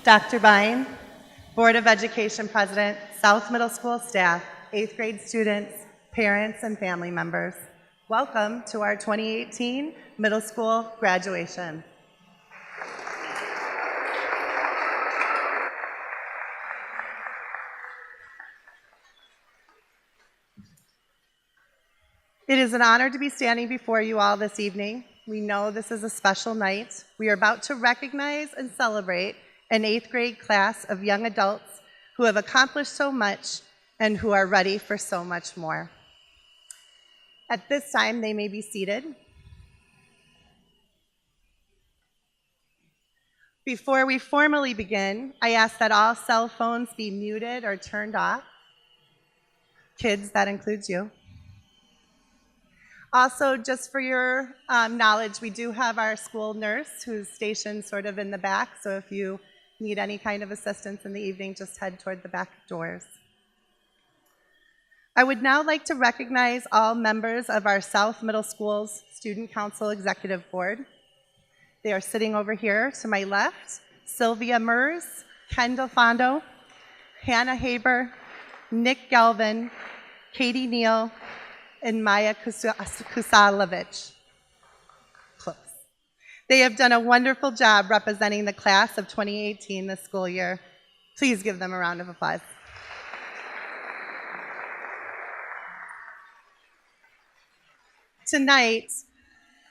Dr. Bine, Board of Education President, South Middle School staff, 8th grade students, parents, and family members. Welcome to our 2018 middle school graduation. It is an honor to be standing before you all this evening. We know this is a special night. We are about to recognize and celebrate an 8th grade class of young adults who have accomplished so much and who are ready for so much more. At this time, they may be seated. Before we formally begin, I ask that all cell phones be muted or turned off. Kids, that includes you. Also, just for your knowledge, we do have our school nurse who's stationed sort of in the back, so if you need any kind of assistance in the evening, just head toward the back doors. I would now like to recognize all members of our South Middle School's Student Council Executive Board. They are sitting over here to my left: Sylvia Mers, Ken Delfondo, Hannah Haber, Nick Galvin, Katie Neal, and Maya Kusalovich. Close. They have done a wonderful job representing the class of 2018 this school year. Please give them a round of applause. Tonight,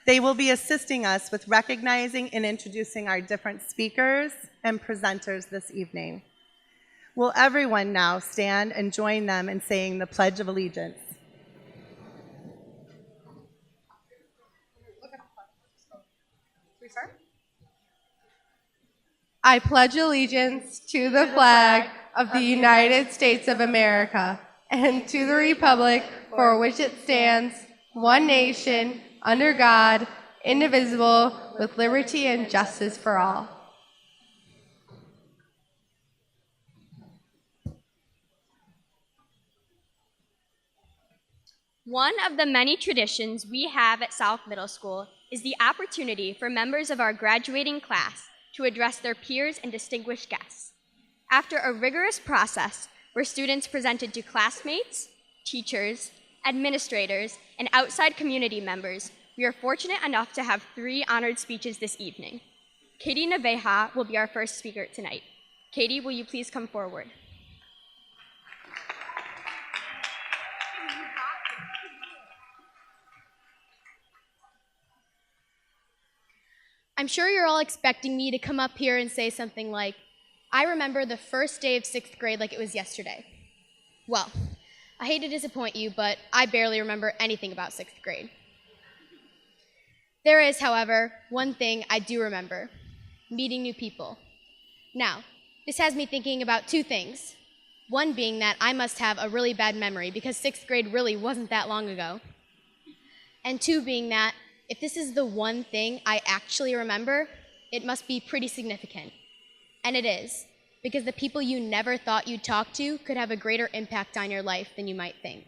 they will be assisting us with recognizing and introducing our different speakers and presenters this evening. Will everyone now stand and join them in saying the Pledge of Allegiance? I pledge allegiance to the flag of the United States of America and to the republic for which it stands, one nation, under God, indivisible, with liberty and justice for all. One of the many traditions we have at South Middle School is the opportunity for members of our graduating class to address their peers and distinguished guests. After a rigorous process where students presented to classmates, teachers, administrators, and outside community members, we are fortunate enough to have 3 honored speeches this evening. Katie Naveja will be our first speaker tonight. Katie, will you please come forward? I'm sure you're all expecting me to come up here and say something like, I remember the first day of 6th grade like it was yesterday. Well, I hate to disappoint you, but I barely remember anything about 6th grade. There is, however, one thing I do remember: meeting new people. Now, this has me thinking about 2 things. One being that I must have a really bad memory because 6th grade really wasn't that long ago. And 2 being that if this is the one thing I actually remember, it must be pretty significant. And it is, because the people you never thought you'd talk to could have a greater impact on your life than you might think.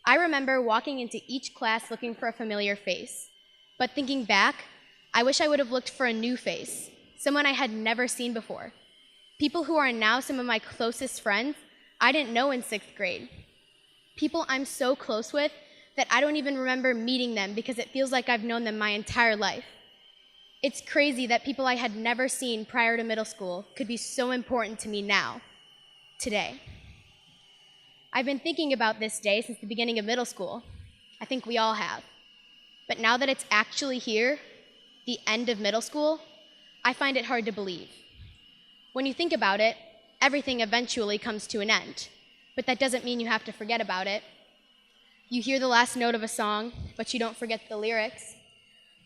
I remember walking into each class looking for a familiar face, but thinking back, I wish I would have looked for a new face, someone I had never seen before. People who are now some of my closest friends I didn't know in 6th grade. People I'm so close with that I don't even remember meeting them because it feels like I've known them my entire life. It's crazy that people I had never seen prior to middle school could be so important to me now, today. I've been thinking about this day since the beginning of middle school. I think we all have. But now that it's actually here, the end of middle school, I find it hard to believe. When you think about it, everything eventually comes to an end, but that doesn't mean you have to forget about it. You hear the last note of a song, but you don't forget the lyrics.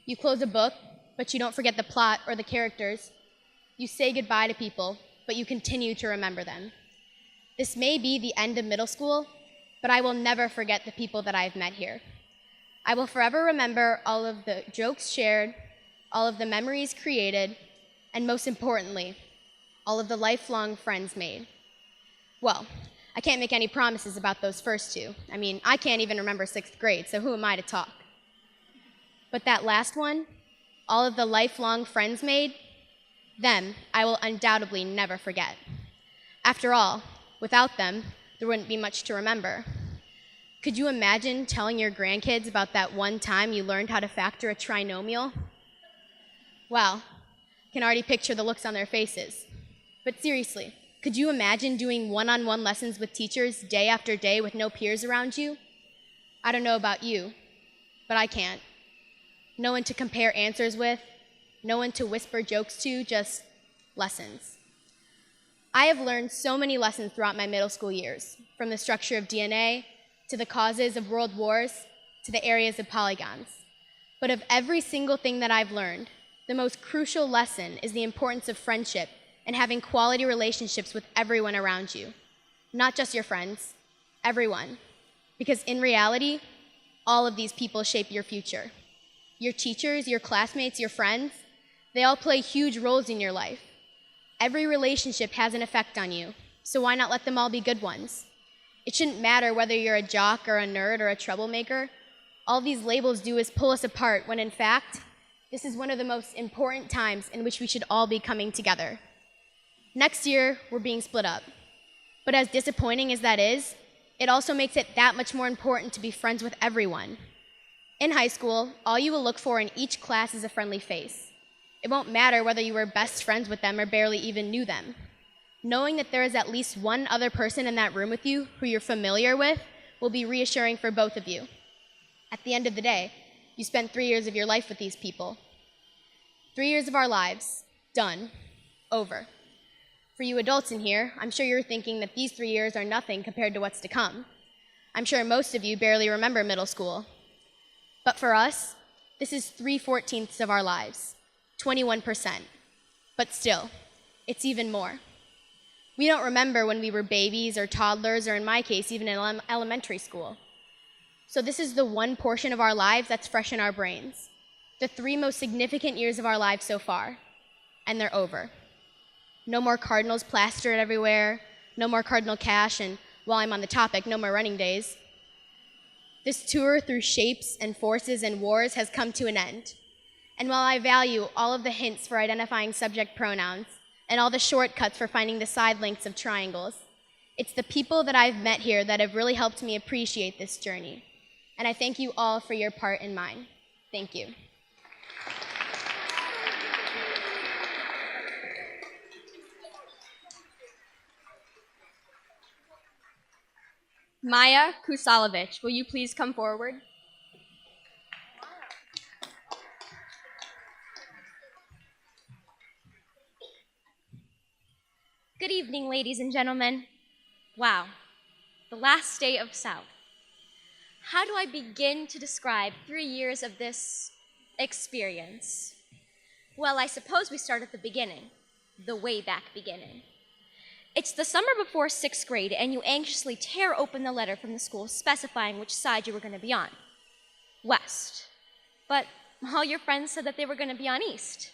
You close a book, but you don't forget the plot or the characters. You say goodbye to people, but you continue to remember them. This may be the end of middle school, but I will never forget the people that I've met here. I will forever remember all of the jokes shared, all of the memories created, and most importantly, all of the lifelong friends made. Well, I can't make any promises about those first 2. I mean, I can't even remember 6th grade, so who am I to talk? But that last one, all of the lifelong friends made, Them, I will undoubtedly never forget. After all, without them, there wouldn't be much to remember. Could you imagine telling your grandkids about that one time you learned how to factor a trinomial? Well, I can already picture the looks on their faces. But seriously, could you imagine doing one-on-one lessons with teachers day after day with no peers around you? I don't know about you, but I can't. No one to compare answers with, no one to whisper jokes to, just lessons. I have learned so many lessons throughout my middle school years, from the structure of DNA, to the causes of world wars, to the areas of polygons. But of every single thing that I've learned, the most crucial lesson is the importance of friendship and having quality relationships with everyone around you. Not just your friends, everyone. Because in reality, all of these people shape your future. Your teachers, your classmates, your friends, they all play huge roles in your life. Every relationship has an effect on you, so why not let them all be good ones? It shouldn't matter whether you're a jock or a nerd or a troublemaker. All these labels do is pull us apart when in fact, this is one of the most important times in which we should all be coming together. Next year, we're being split up. But as disappointing as that is, it also makes it that much more important to be friends with everyone. In high school, all you will look for in each class is a friendly face. It won't matter whether you were best friends with them or barely even knew them. Knowing that there is at least one other person in that room with you who you're familiar with will be reassuring for both of you. At the end of the day, you spent 3 years of your life with these people. 3 years of our lives, done, over. For you adults in here, I'm sure you're thinking that these 3 years are nothing compared to what's to come. I'm sure most of you barely remember middle school. But for us, this is 3/14 of our lives, 21%. But still, it's even more. We don't remember when we were babies or toddlers, or in my case, even in elementary school. So this is the one portion of our lives that's fresh in our brains. The 3 most significant years of our lives so far, and they're over. No more cardinals plastered everywhere, no more Cardinal Cash, and while I'm on the topic, no more running days. This tour through shapes and forces and wars has come to an end. And while I value all of the hints for identifying subject pronouns and all the shortcuts for finding the side lengths of triangles, it's the people that I've met here that have really helped me appreciate this journey. And I thank you all for your part in mine. Thank you. Maya Kusalovich, will you please come forward? Good evening, ladies and gentlemen. Wow, the last day of South. How do I begin to describe 3 years of this experience? Well, I suppose we start at the beginning, the way back beginning. It's the summer before 6th grade, and you anxiously tear open the letter from the school specifying which side you were going to be on. West. But all your friends said that they were going to be on East.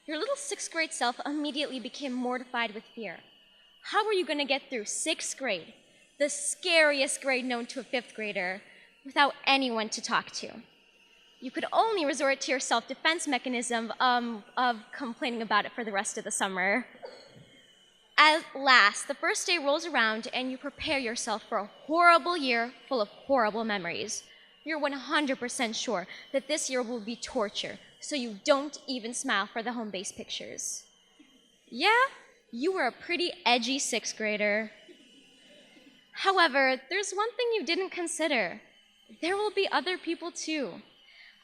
Your little 6th grade self immediately became mortified with fear. How were you going to get through 6th grade, the scariest grade known to a 5th grader, without anyone to talk to? You could only resort to your self-defense mechanism of complaining about it for the rest of the summer. At last, the first day rolls around and you prepare yourself for a horrible year full of horrible memories. You're 100% sure that this year will be torture, so you don't even smile for the home base pictures. Yeah, you were a pretty edgy 6th grader. However, there's one thing you didn't consider. There will be other people too.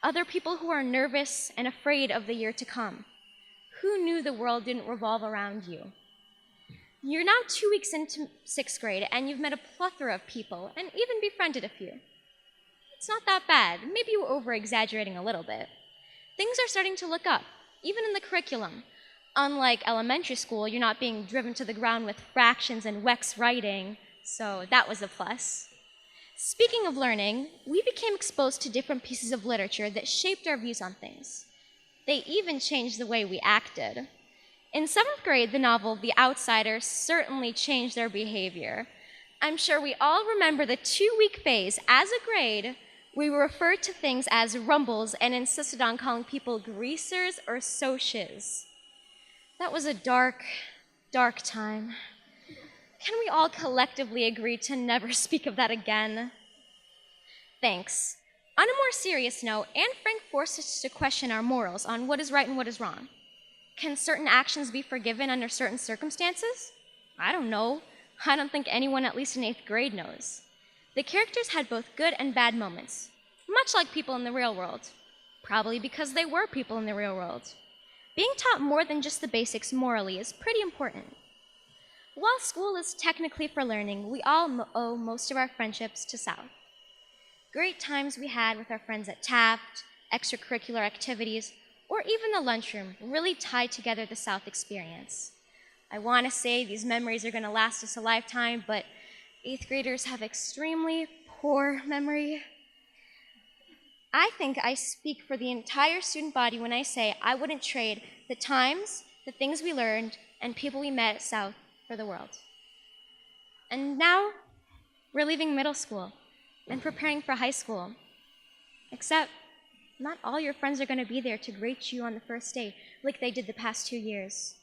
Other people who are nervous and afraid of the year to come. Who knew the world didn't revolve around you? You're now 2 weeks into 6th grade, and you've met a plethora of people, and even befriended a few. It's not that bad. Maybe you were over-exaggerating a little bit. Things are starting to look up, even in the curriculum. Unlike elementary school, you're not being driven to the ground with fractions and Wex writing, so that was a plus. Speaking of learning, we became exposed to different pieces of literature that shaped our views on things. They even changed the way we acted. In 7th grade, the novel The Outsider certainly changed their behavior. I'm sure we all remember the 2-week phase. As a grade, we referred to things as rumbles and insisted on calling people greasers or socias. That was a dark, dark time. Can we all collectively agree to never speak of that again? Thanks. On a more serious note, Anne Frank forced us to question our morals on what is right and what is wrong. Can certain actions be forgiven under certain circumstances? I don't know. I don't think anyone, at least in 8th grade, knows. The characters had both good and bad moments, much like people in the real world. Probably because they were people in the real world. Being taught more than just the basics morally is pretty important. While school is technically for learning, we all owe most of our friendships to South. Great times we had with our friends at Taft, extracurricular activities, or even the lunchroom really tied together the South experience. I want to say these memories are going to last us a lifetime, but 8th graders have extremely poor memory. I think I speak for the entire student body when I say I wouldn't trade the times, the things we learned, and people we met at South for the world. And now, we're leaving middle school and preparing for high school. Except, not all your friends are going to be there to greet you on the first day like they did the past 2 years.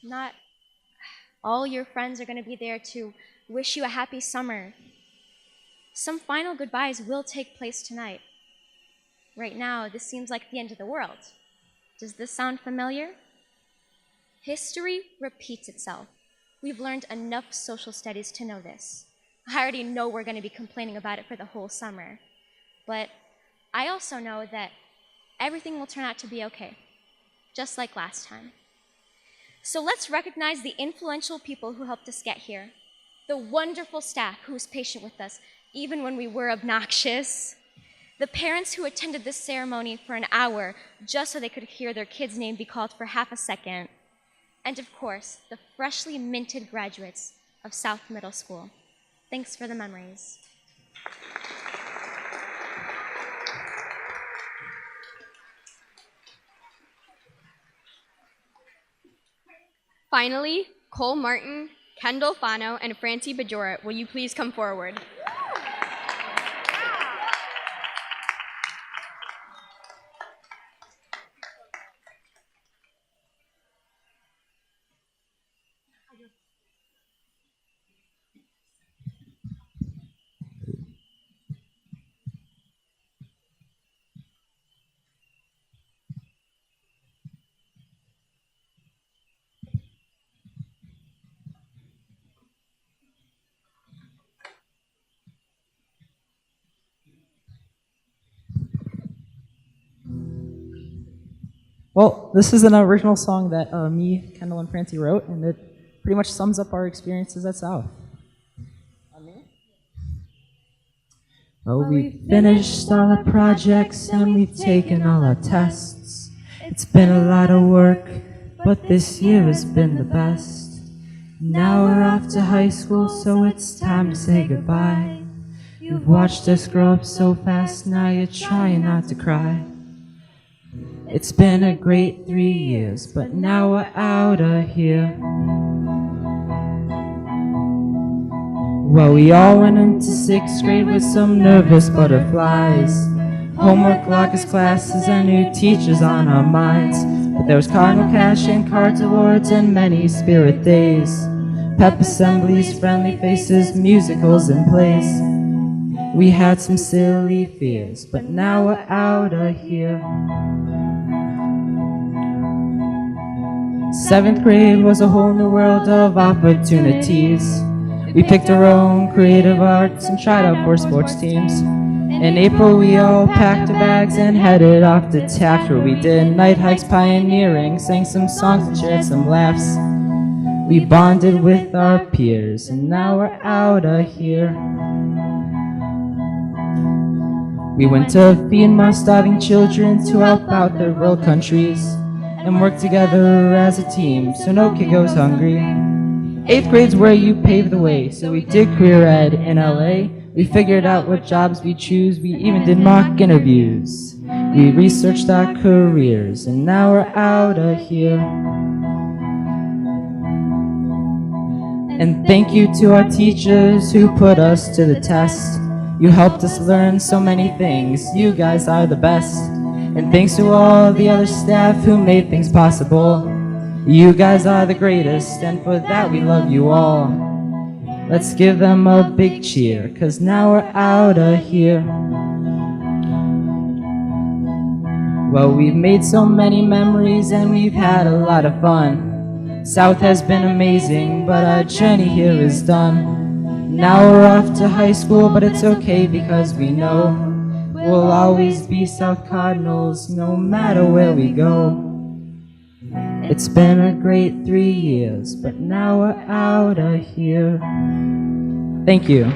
Not all your friends are going to be there to wish you a happy summer. Some final goodbyes will take place tonight. Right now, this seems like the end of the world. Does this sound familiar? History repeats itself. We've learned enough social studies to know this. I already know we're going to be complaining about it for the whole summer. But I also know that everything will turn out to be okay, just like last time. So let's recognize the influential people who helped us get here, the wonderful staff who was patient with us, even when we were obnoxious, the parents who attended this ceremony for an hour just so they could hear their kid's name be called for half a second, and of course, the freshly minted graduates of South Middle School. Thanks for the memories. Finally, Cole Martin, Kendall Fano, and Francie Bajora, will you please come forward? Well, this is an original song that me, Kendall, and Francie wrote, and it pretty much sums up our experiences at South. On me? Well, we finished all our projects and we've taken all our tests. It's been a lot of work, but this year has been the best. Now we're off to high school, so it's time to say goodbye. You've watched us grow up so fast, now you're trying not to cry. It's been a great 3 years, but now we're out of here. Well, we all went into 6th grade with some nervous butterflies. Homework, lockers, classes, and new teachers on our minds. But there was Cardinal Cash and cards, awards, and many spirit days. Pep assemblies, friendly faces, musicals, and plays. We had some silly fears, but now we're out of here. 7th grade was a whole new world of opportunities. We picked our own creative arts and tried out for sports teams. In April we all packed our bags and headed off to Taft, where we did night hikes pioneering, sang some songs and shared some laughs. We bonded with our peers, and now we're out of here. We went to feed more starving children to help out third world countries, and work together as a team so no kid goes hungry. 8th grade's where you paved the way, so we did career ed in LA. We figured out what jobs we choose, we even did mock interviews. We researched our careers, and now we're out of here. And thank you to our teachers who put us to the test. You helped us learn so many things, you guys are the best. And thanks to all the other staff who made things possible. You guys are the greatest, and for that we love you all. Let's give them a big cheer, 'cause now we're out of here. Well, we've made so many memories and we've had a lot of fun. South has been amazing, but our journey here is done. Now we're off to high school, but it's okay because we know we'll always be South Cardinals no matter where we go. It's been a great 3 years, but now we're out of here. Thank you.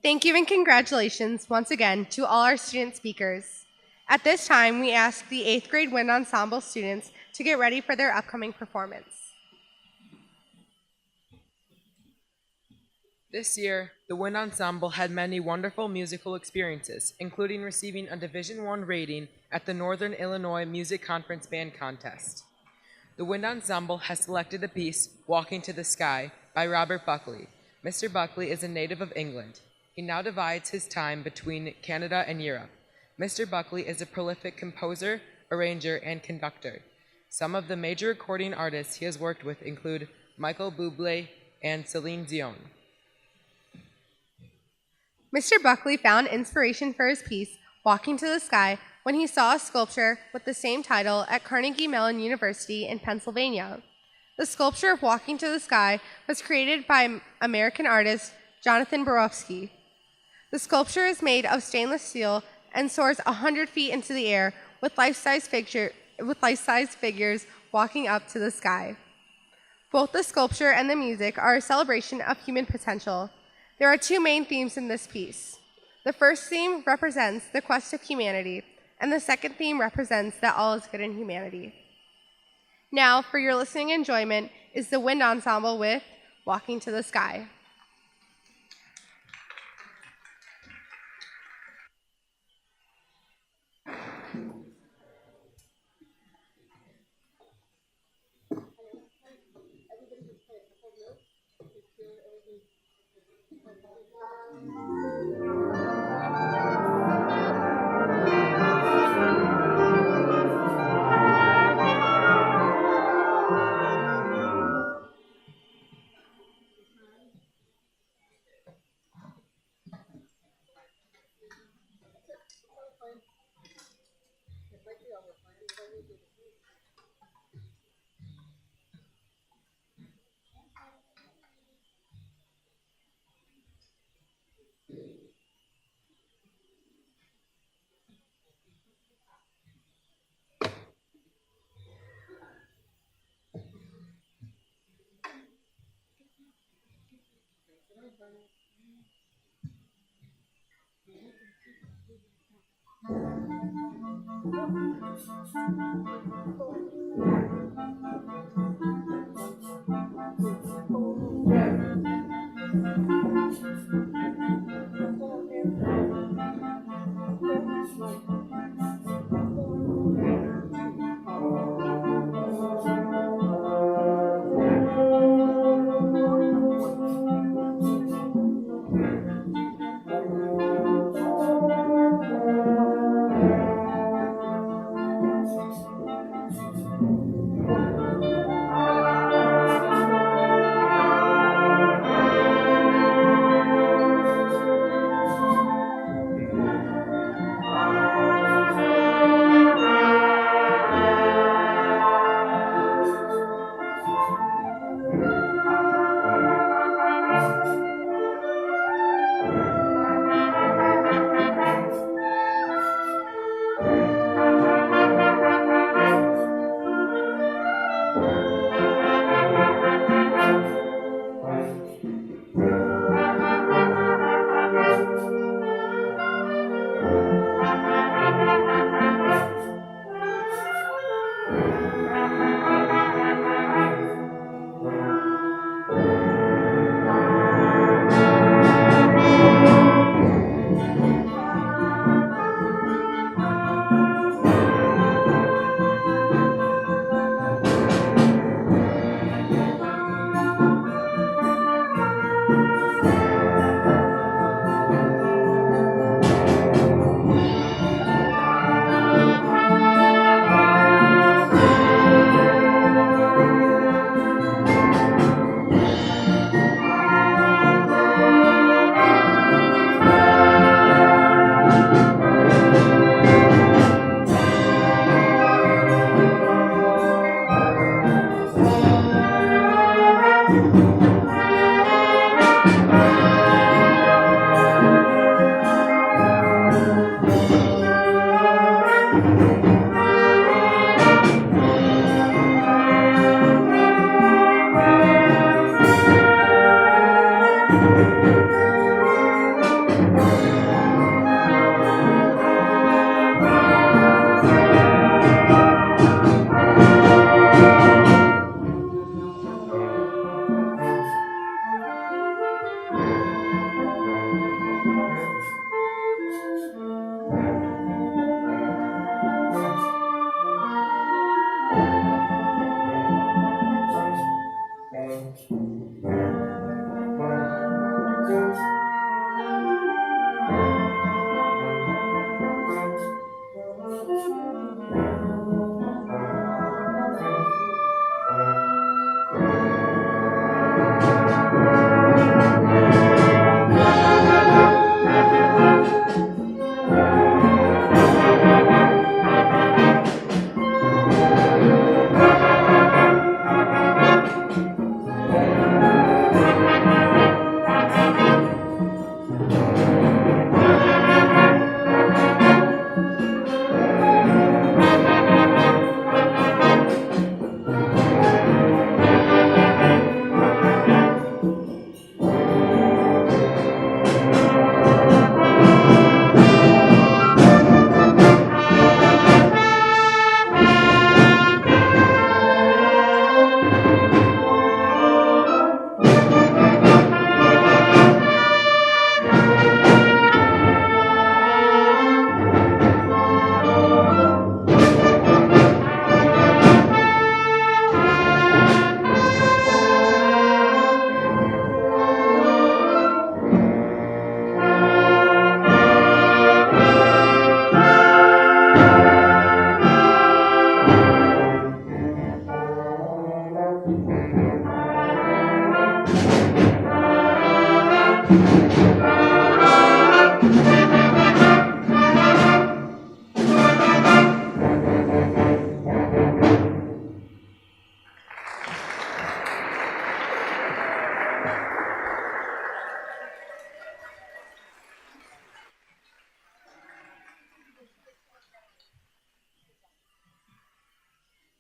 Thank you and congratulations once again to all our student speakers. At this time, we ask the 8th grade Wind Ensemble students to get ready for their upcoming performance. This year, the Wind Ensemble had many wonderful musical experiences, including receiving a Division I rating at the Northern Illinois Music Conference Band Contest. The Wind Ensemble has selected the piece, Walking to the Sky, by Robert Buckley. Mr. Buckley is a native of England. He now divides his time between Canada and Europe. Mr. Buckley is a prolific composer, arranger, and conductor. Some of the major recording artists he has worked with include Michael Bublé and Celine Dion. Mr. Buckley found inspiration for his piece, Walking to the Sky, when he saw a sculpture with the same title at Carnegie Mellon University in Pennsylvania. The sculpture of Walking to the Sky was created by American artist Jonathan Borofsky. The sculpture is made of stainless steel and soars 100 feet into the air with life-size figures walking up to the sky. Both the sculpture and the music are a celebration of human potential. There are 2 main themes in this piece. The first theme represents the quest of humanity, and the second theme represents that all is good in humanity. Now, for your listening enjoyment, is the Wind Ensemble with Walking to the Sky.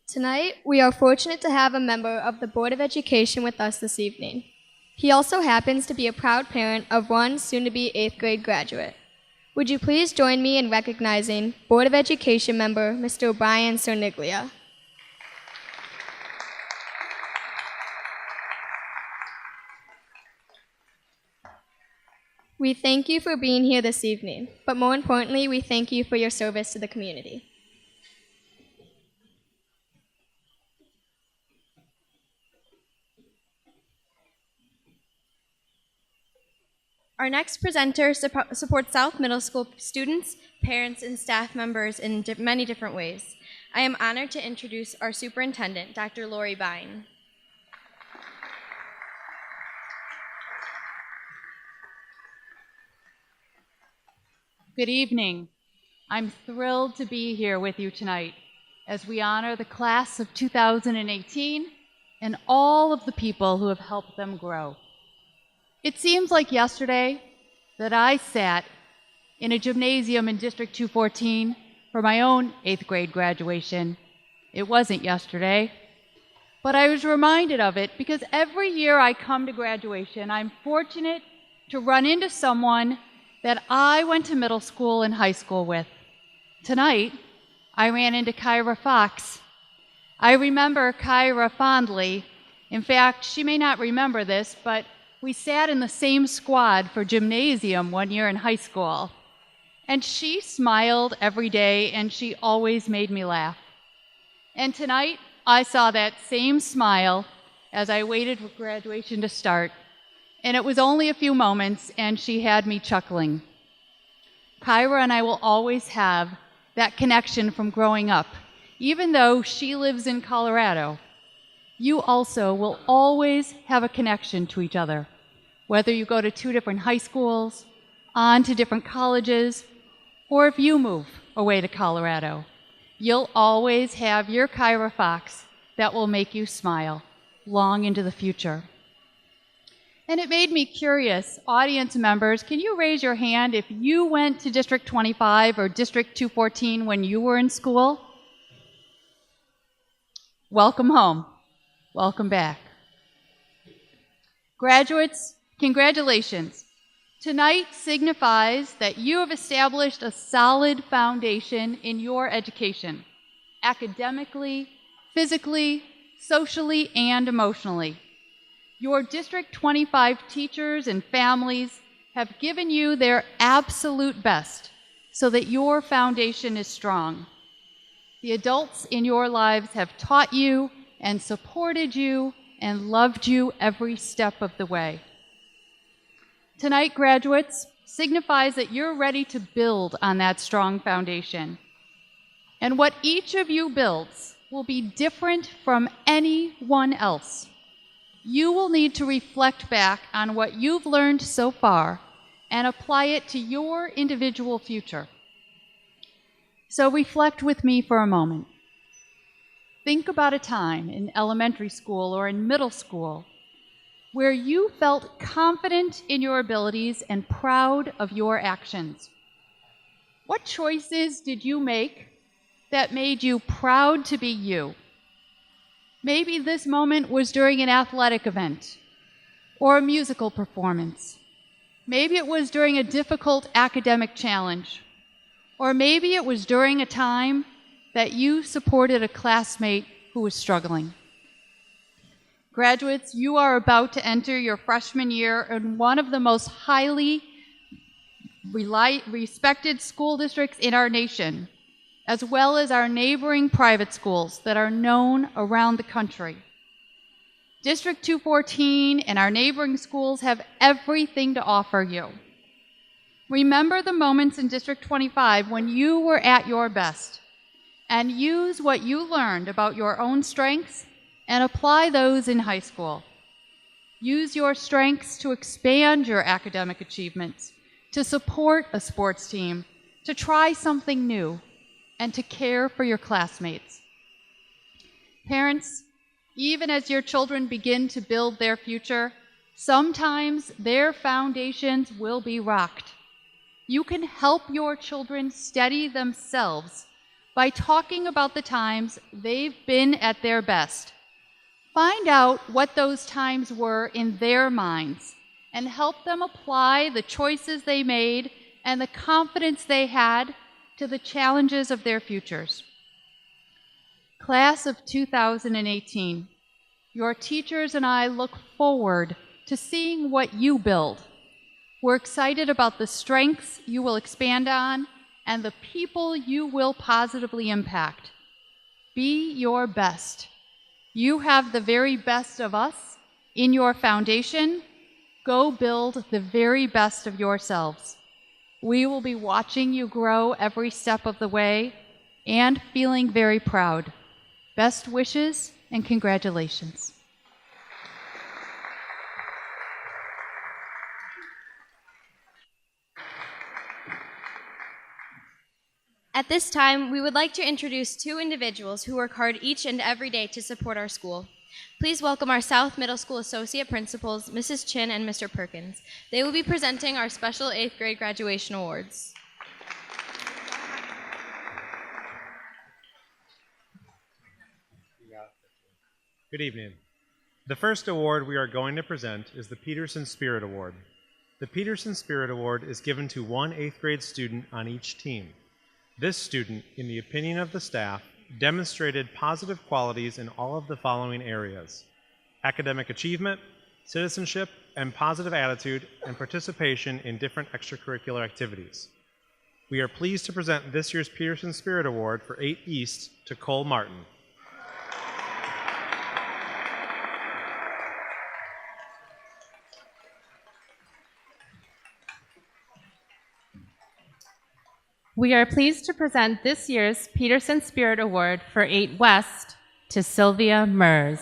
Tonight, we are fortunate to have a member of the Board of Education with us this evening. He also happens to be a proud parent of one soon-to-be 8th grade graduate. Would you please join me in recognizing Board of Education member Mr. Brian Cerniglia? We thank you for being here this evening, but more importantly, we thank you for your service to the community. Our next presenter supports South Middle School students, parents, and staff members in many different ways. I am honored to introduce our superintendent, Dr. Lori Bine. Good evening. I'm thrilled to be here with you tonight as we honor the class of 2018 and all of the people who have helped them grow. It seems like yesterday that I sat in a gymnasium in District 214 for my own 8th grade graduation. It wasn't yesterday, but I was reminded of it because every year I come to graduation, I'm fortunate to run into someone that I went to middle school and high school with. Tonight, I ran into Kyra Fox. I remember Kyra fondly. In fact, she may not remember this, but we sat in the same squad for gymnasium one year in high school. And she smiled every day, and she always made me laugh. And tonight, I saw that same smile as I waited for graduation to start. And it was only a few moments, and she had me chuckling. Kyra and I will always have that connection from growing up. Even though she lives in Colorado, you also will always have a connection to each other. Whether you go to 2 different high schools, on to different colleges, or if you move away to Colorado, you'll always have your Kyra Fox that will make you smile long into the future. And it made me curious, audience members, can you raise your hand if you went to District 25 or District 214 when you were in school? Welcome home. Welcome back. Graduates, congratulations. Tonight signifies that you have established a solid foundation in your education, academically, physically, socially, and emotionally. Your District 25 teachers and families have given you their absolute best so that your foundation is strong. The adults in your lives have taught you and supported you and loved you every step of the way. Tonight, graduates, signifies that you're ready to build on that strong foundation. And what each of you builds will be different from anyone else. You will need to reflect back on what you've learned so far and apply it to your individual future. So reflect with me for a moment. Think about a time in elementary school or in middle school where you felt confident in your abilities and proud of your actions. What choices did you make that made you proud to be you? Maybe this moment was during an athletic event or a musical performance. Maybe it was during a difficult academic challenge. Or maybe it was during a time that you supported a classmate who was struggling. Graduates, you are about to enter your freshman year in one of the most highly respected school districts in our nation, as well as our neighboring private schools that are known around the country. District 214 and our neighboring schools have everything to offer you. Remember the moments in District 25 when you were at your best, and use what you learned about your own strengths and apply those in high school. Use your strengths to expand your academic achievements, to support a sports team, to try something new, and to care for your classmates. Parents, even as your children begin to build their future, sometimes their foundations will be rocked. You can help your children steady themselves by talking about the times they've been at their best. Find out what those times were in their minds and help them apply the choices they made and the confidence they had to the challenges of their futures. Class of 2018, your teachers and I look forward to seeing what you build. We're excited about the strengths you will expand on and the people you will positively impact. Be your best. You have the very best of us in your foundation. Go build the very best of yourselves. We will be watching you grow every step of the way and feeling very proud. Best wishes and congratulations. At this time, we would like to introduce two individuals who work hard each and every day to support our school. Please welcome our South Middle School Associate Principals, Mrs. Chin and Mr. Perkins. They will be presenting our special 8th grade graduation awards. Good evening. The first award we are going to present is the Peterson Spirit Award. The Peterson Spirit Award is given to one 8th grade student on each team. This student, in the opinion of the staff, demonstrated positive qualities in all of the following areas: academic achievement, citizenship, and positive attitude and participation in different extracurricular activities. We are pleased to present this year's Peterson Spirit Award for 8 East to Cole Martin. We are pleased to present this year's Peterson Spirit Award for 8 West to Sylvia Mers.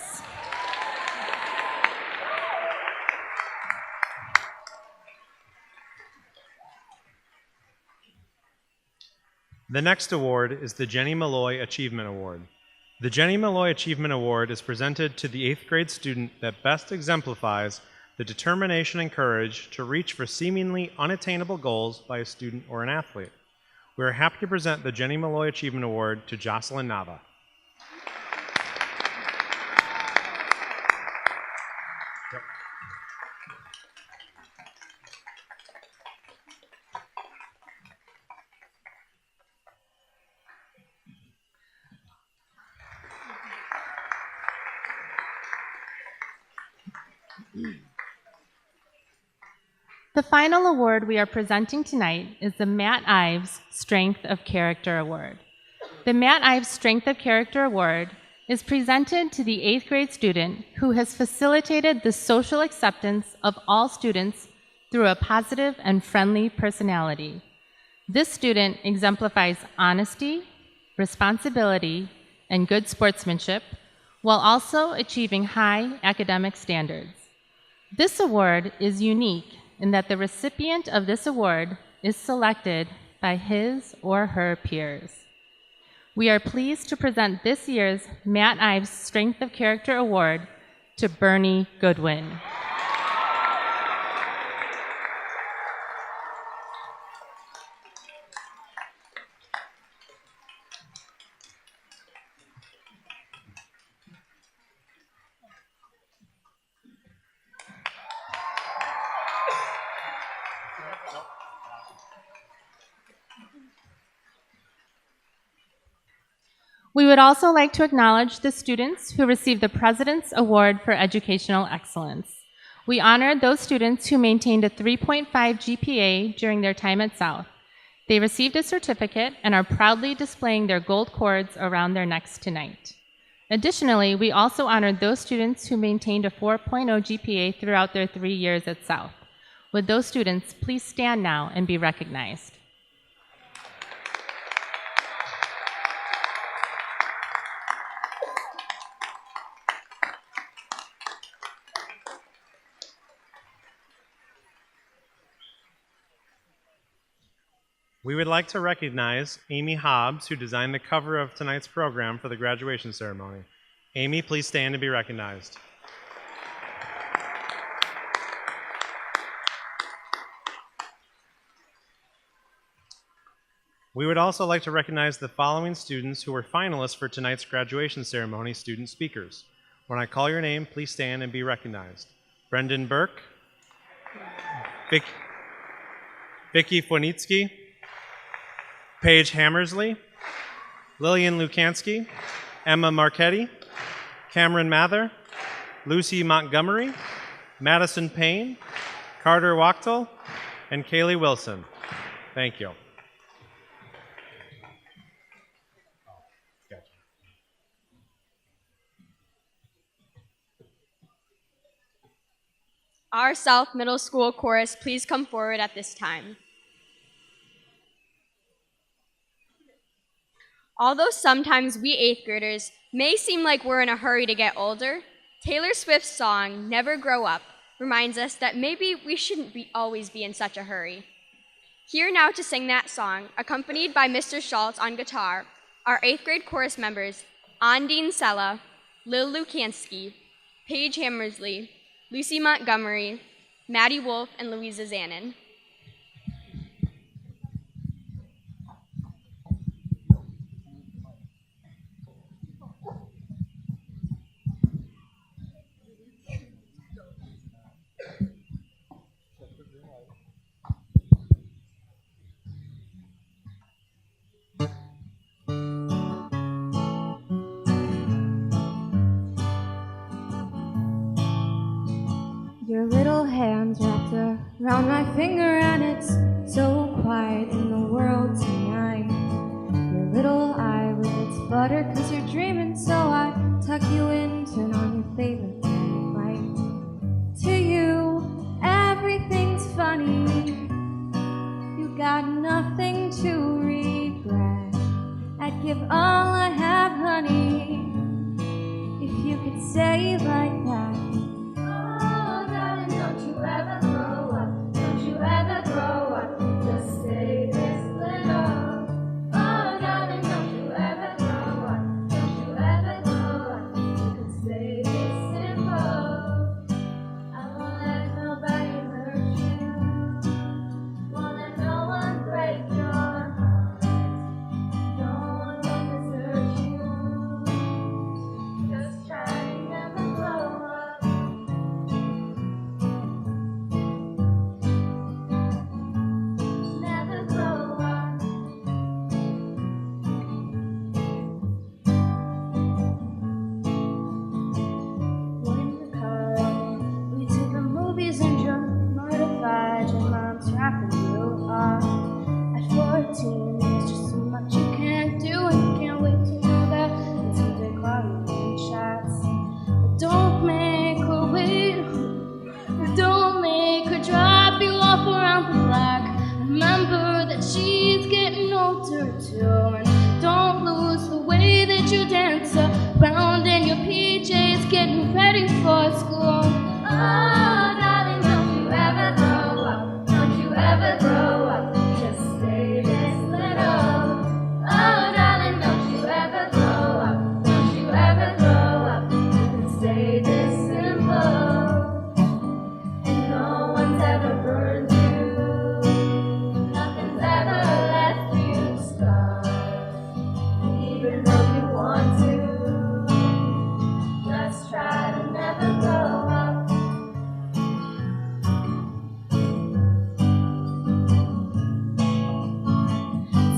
The next award is the Jenny Malloy Achievement Award. The Jenny Malloy Achievement Award is presented to the 8th grade student that best exemplifies the determination and courage to reach for seemingly unattainable goals by a student or an athlete. We are happy to present the Jenny Malloy Achievement Award to Jocelyn Nava. The final award we are presenting tonight is the Matt Ives Strength of Character Award. The Matt Ives Strength of Character Award is presented to the 8th grade student who has facilitated the social acceptance of all students through a positive and friendly personality. This student exemplifies honesty, responsibility, and good sportsmanship, while also achieving high academic standards. This award is unique in that the recipient of this award is selected by his or her peers. We are pleased to present this year's Matt Ives Strength of Character Award to Bernie Goodwin. We would also like to acknowledge the students who received the President's Award for Educational Excellence. We honored those students who maintained a 3.5 GPA during their time at South. They received a certificate and are proudly displaying their gold cords around their necks tonight. Additionally, we also honored those students who maintained a 4.0 GPA throughout their 3 years at South. Would those students please stand now and be recognized? We would like to recognize Amy Hobbs, who designed the cover of tonight's program for the graduation ceremony. Amy, please stand and be recognized. We would also like to recognize the following students who were finalists for tonight's graduation ceremony student speakers. When I call your name, please stand and be recognized. Brendan Burke, Vicky Fonitsky, Paige Hammersley, Lillian Lukansky, Emma Marchetti, Cameron Mather, Lucy Montgomery, Madison Payne, Carter Wachtel, and Kaylee Wilson. Thank you. Our South Middle School chorus, please come forward at this time. Although sometimes we 8th graders may seem like we're in a hurry to get older, Taylor Swift's song, Never Grow Up, reminds us that maybe we shouldn't always be in such a hurry. Here now to sing that song, accompanied by Mr. Schultz on guitar, our 8th grade chorus members, Ondine Sella, Lil Lukansky, Paige Hammersley, Lucy Montgomery, Maddie Wolf, and Louisa Zanin. Your little hands wrapped around my finger, and it's so quiet in the world tonight. Your little eyelids flutter 'cause you're dreaming, so I tuck you in, turn on your favorite light. To you, everything's funny. You got nothing to regret. I'd give all I have, honey, if you could say it like that. Don't you ever grow up, don't you ever grow up, just stay this little. Oh darling, don't you ever grow up, don't you ever grow up, you could stay this simple. I won't let nobody hurt you, won't let no one break your heart, no one will desert you, just try to never grow up.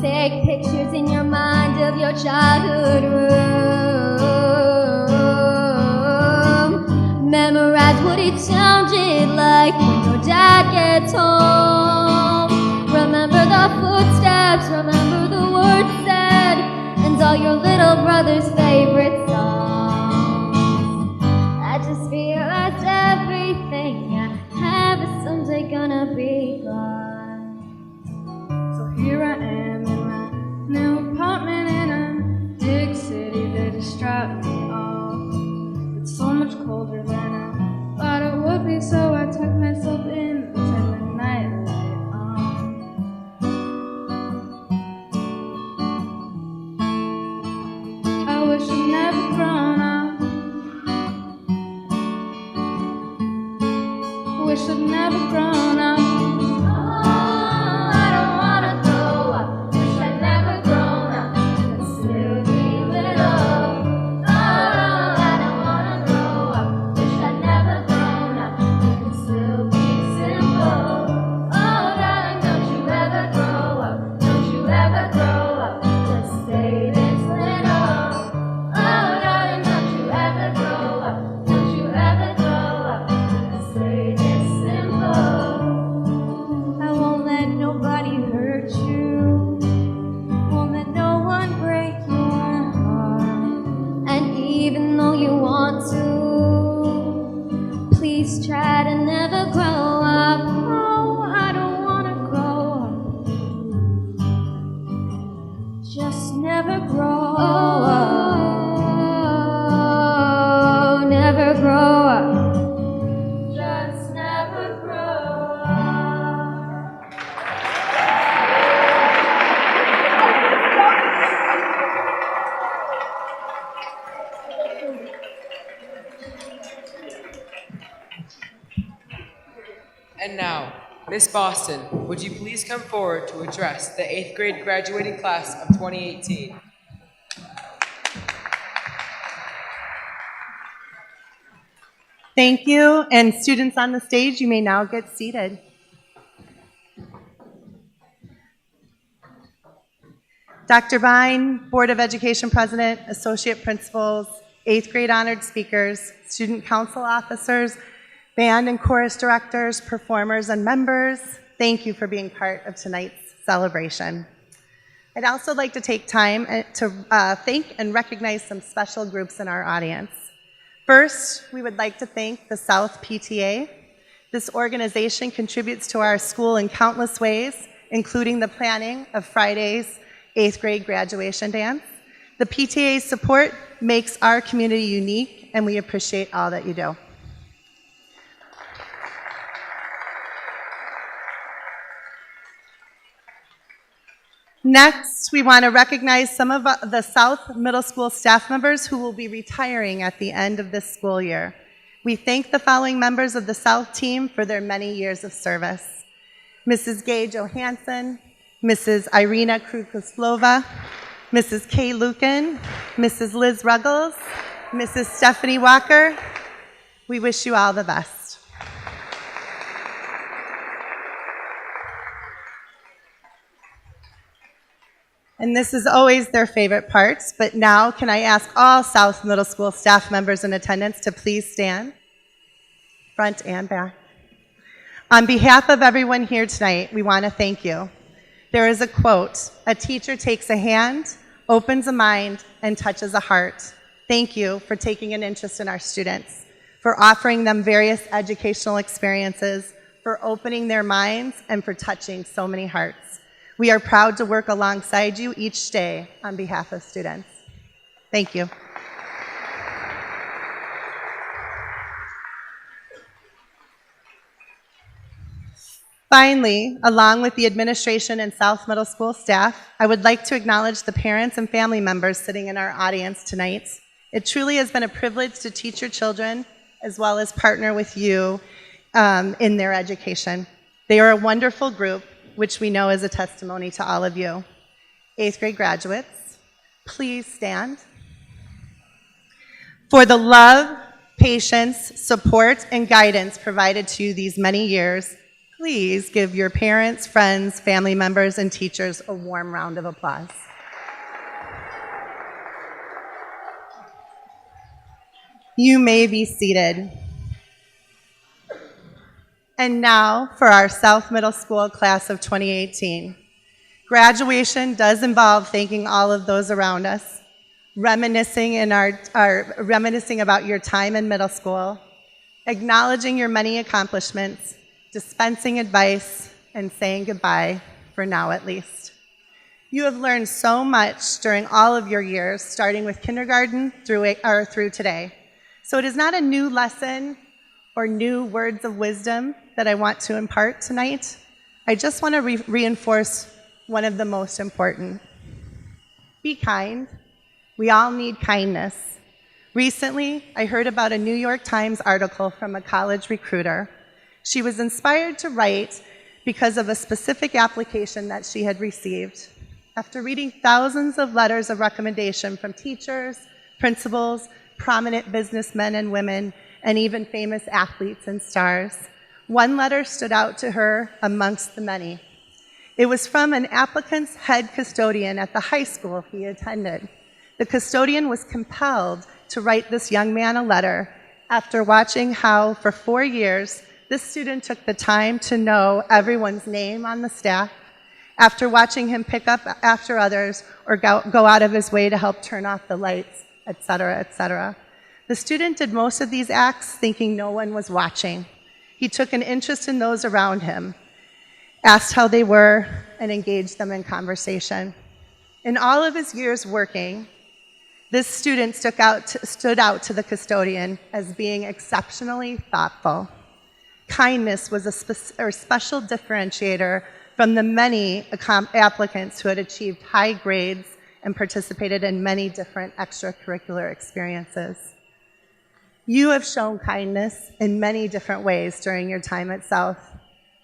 Take pictures in your mind of your childhood room. Memorize what it sounded like when your dad gets home. Remember the footsteps, remember the words said, and all your little brother's favorite songs. I just realized everything I have is someday gonna be gone. So here I am. New apartment in a big city that has dropped me off. It's so much colder than I thought it would be, so I tucked myself in, turned the nightlight Miss Boston, would you please come forward to address the 8th grade graduating class of 2018? Thank you, and students on the stage, you may now get seated. Dr. Vine, Board of Education President, Associate Principals, 8th grade honored speakers, student council officers, band and chorus directors, performers, and members, thank you for being part of tonight's celebration. I'd also like to take time to thank and recognize some special groups in our audience. First, we would like to thank the South PTA. This organization contributes to our school in countless ways, including the planning of Friday's 8th grade graduation dance. The PTA's support makes our community unique, and we appreciate all that you do. Next, we want to recognize some of the South Middle School staff members who will be retiring at the end of this school year. We thank the following members of the South team for their many years of service: Mrs. Gay Johansson, Mrs. Irina Krukoslova, Mrs. Kay Lucan, Mrs. Liz Ruggles, Mrs. Stephanie Walker. We wish you all the best. And this is always their favorite part, but now can I ask all South Middle School staff members in attendance to please stand, front and back. On behalf of everyone here tonight, we want to thank you. There is a quote: "A teacher takes a hand, opens a mind, and touches a heart." Thank you for taking an interest in our students, for offering them various educational experiences, for opening their minds, and for touching so many hearts. We are proud to work alongside you each day on behalf of students. Thank you. Finally, along with the administration and South Middle School staff, I would like to acknowledge the parents and family members sitting in our audience tonight. It truly has been a privilege to teach your children as well as partner with you in their education. They are a wonderful group, which we know is a testimony to all of you. 8th grade graduates, please stand. For the love, patience, support, and guidance provided to you these many years, please give your parents, friends, family members, and teachers a warm round of applause. You may be seated. And now for our South Middle School class of 2018. Graduation does involve thanking all of those around us, reminiscing about your time in middle school, acknowledging your many accomplishments, dispensing advice, and saying goodbye, for now at least. You have learned so much during all of your years, starting with kindergarten through today. So it is not a new lesson or new words of wisdom that I want to impart tonight. I just want to reinforce one of the most important. Be kind. We all need kindness. Recently, I heard about a New York Times article from a college recruiter. She was inspired to write because of a specific application that she had received. After reading thousands of letters of recommendation from teachers, principals, prominent businessmen and women, and even famous athletes and stars, one letter stood out to her amongst the many. It was from an applicant's head custodian at the high school he attended. The custodian was compelled to write this young man a letter after watching how, for 4 years, this student took the time to know everyone's name on the staff, after watching him pick up after others or go out of his way to help turn off the lights, etc., etc. The student did most of these acts thinking no one was watching. He took an interest in those around him, asked how they were, and engaged them in conversation. In all of his years working, this student stood out to the custodian as being exceptionally thoughtful. Kindness was a special differentiator from the many applicants who had achieved high grades and participated in many different extracurricular experiences. You have shown kindness in many different ways during your time at South.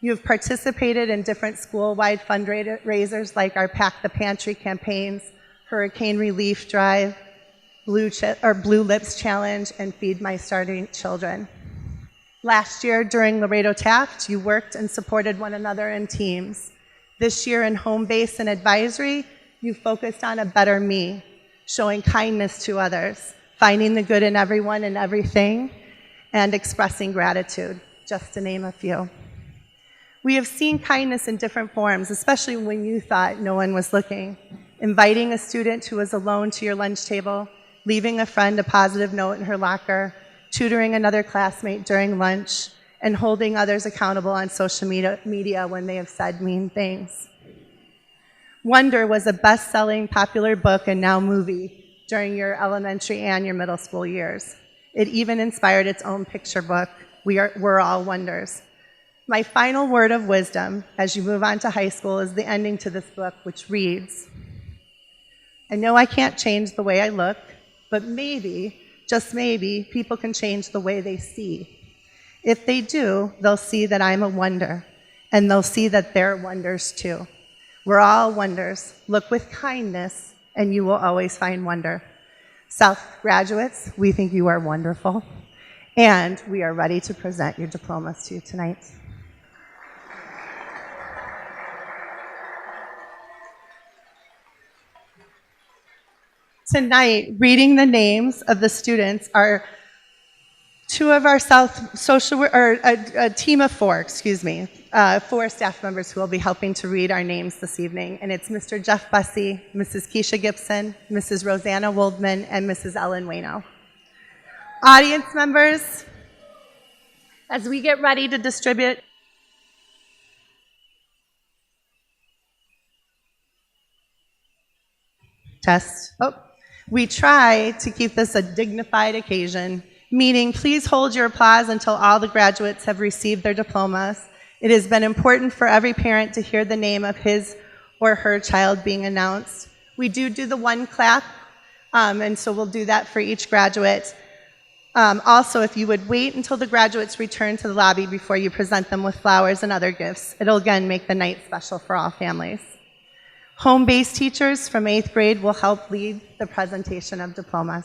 You have participated in different school-wide fundraisers like our Pack the Pantry campaigns, Hurricane Relief Drive, Blue Lips Challenge, and Feed My Starving Children. Last year, during Laredo Taft, you worked and supported one another in teams. This year in home base and advisory, you focused on a better me, showing kindness to others, finding the good in everyone and everything, and expressing gratitude, just to name a few. We have seen kindness in different forms, especially when you thought no one was looking. Inviting a student who was alone to your lunch table, leaving a friend a positive note in her locker, tutoring another classmate during lunch, and holding others accountable on social media when they have said mean things. Wonder was a best-selling popular book and now movie during your elementary and your middle school years. It even inspired its own picture book, We're All Wonders. My final word of wisdom as you move on to high school is the ending to this book, which reads, I know I can't change the way I look, but maybe, just maybe, people can change the way they see. If they do, they'll see that I'm a wonder, and they'll see that they're wonders too. We're all wonders. Look with kindness, and you will always find wonder. South graduates, we think you are wonderful, and we are ready to present your diplomas to you tonight. Tonight, reading the names of the students are two of our a team of four, four staff members who will be helping to read our names this evening. And it's Mr. Jeff Bussey, Mrs. Keisha Gibson, Mrs. Rosanna Woldman, and Mrs. Ellen Wayno. Audience members, as we get ready to distribute we try to keep this a dignified occasion, meaning please hold your applause until all the graduates have received their diplomas. It has been important for every parent to hear the name of his or her child being announced. We do the one clap, and so we'll do that for each graduate. Also, if you would wait until the graduates return to the lobby before you present them with flowers and other gifts, it'll again make the night special for all families. Home-based teachers from 8th grade will help lead the presentation of diplomas.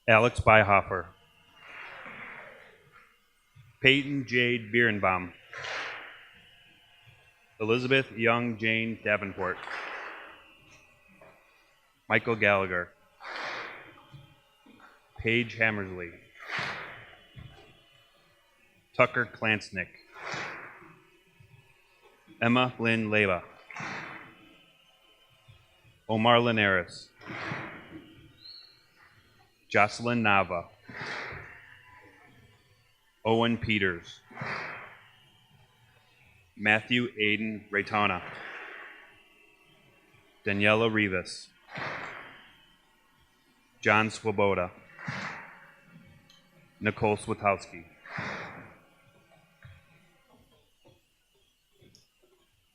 Alex Byhofer. Peyton Jade Bierenbaum. Elizabeth Young Jane Davenport. Michael Gallagher. Paige Hammersley. Tucker Klansnick. Emma Lynn Leva. Omar Linares. Jocelyn Nava. Owen Peters. Matthew Aiden Raytona. Daniela Rivas. John Swoboda. Nicole Swatowski.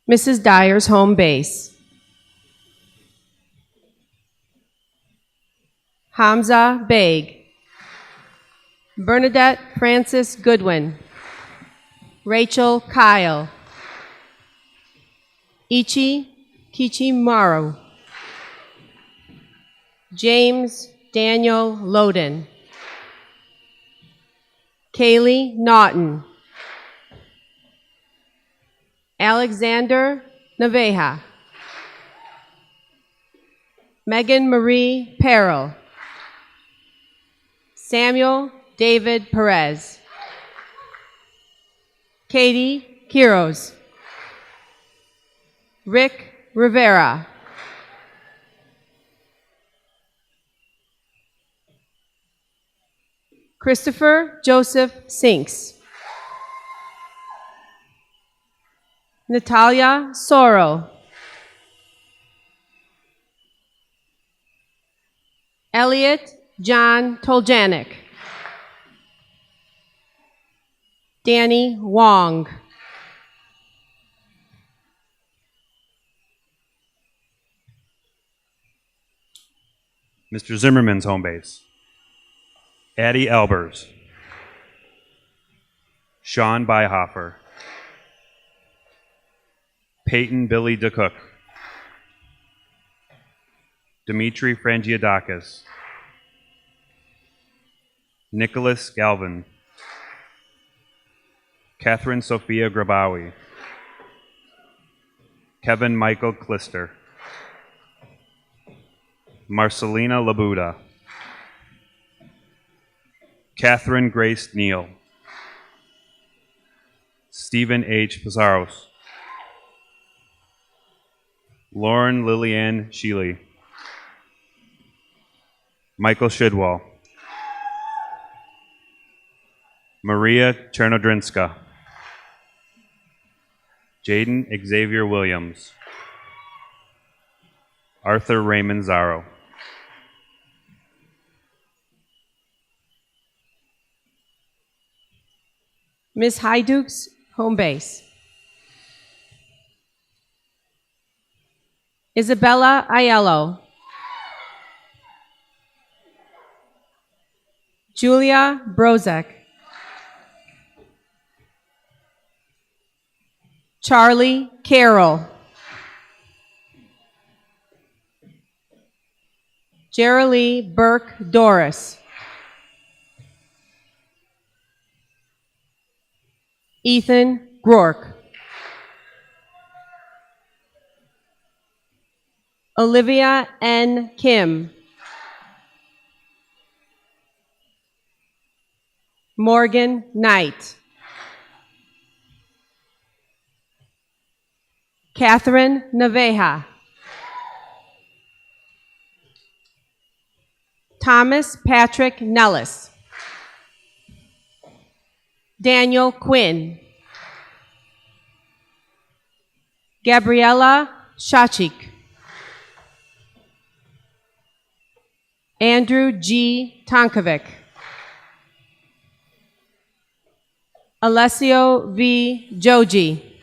Mrs. Dyer's home base. Hamza Baig. Bernadette Francis Goodwin. Rachel Kyle. Ichi Kichimaru. James Daniel Loden. Kaylee Naughton. Alexander Naveja. Megan Marie Peril. Samuel David Perez. Katie Quiros. Rick Rivera. Christopher Joseph Sinks. Natalia Soro. Elliot John Toljanik. Danny Wong. Mr. Zimmerman's home base. Addie Albers. Sean Byhofer. Peyton Billy DeCook. Dimitri Frangiadakis. Nicholas Galvin. Catherine Sophia Grabawi. Kevin Michael Klister. Marcelina Labuda. Catherine Grace Neal. Stephen H. Pizarros. Lauren Lillianne Sheely. Michael Shidwell. Maria Chernodrinska. Jaden Xavier Williams. Arthur Raymond Zaro. Ms. Hyduke's home base. Isabella Aiello. Julia Brozek. Charlie Carroll. Jerilee Burke Doris. Ethan Rourke. Olivia N. Kim. Morgan Knight. Catherine Naveja. Thomas Patrick Nellis. Daniel Quinn. Gabriella Shachik. Andrew G. Tonkovic. Alessio V. Joji.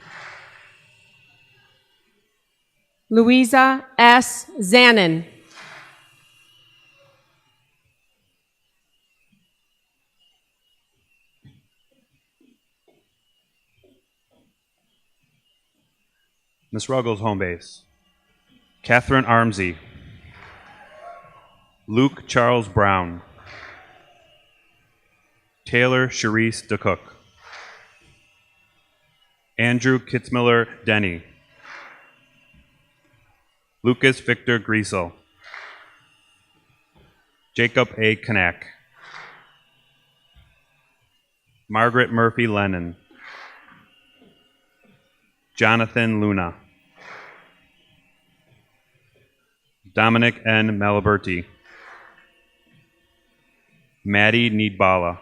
Louisa S. Zanin. Miss Ruggles' home base. Catherine Armsey. Luke Charles Brown. Taylor Charisse DeCook. Andrew Kitzmiller Denny. Lucas Victor Griesel. Jacob A. Kanak. Margaret Murphy Lennon. Jonathan Luna. Dominic N. Malaberti. Maddie Needbala.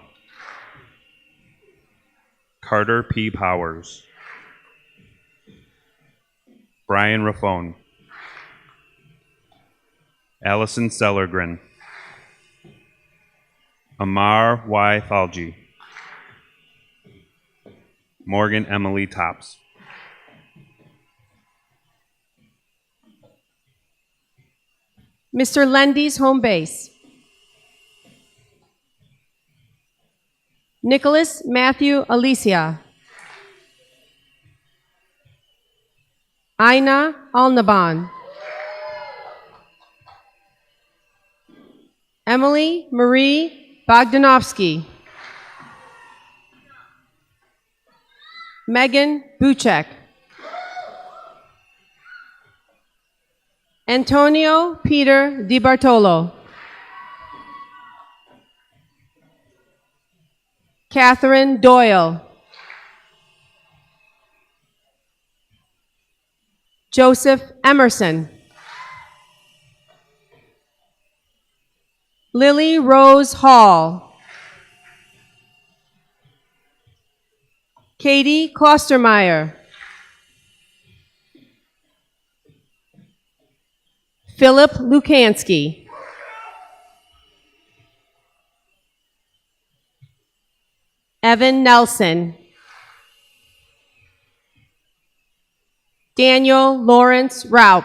Carter P. Powers. Brian Raffone. Allison Sellergren. Amar Y. Thalji. Morgan Emily Tops. Mr. Lendy's home base. Nicholas Matthew Alicia. Aina Alnaban. Emily Marie Bogdanovsky. Megan Buchek. Antonio Peter Di Bartolo. Catherine Doyle. Joseph Emerson. Lily Rose Hall. Katie Klostermeyer. Philip Lukansky. Evan Nelson. Daniel Lawrence Raup.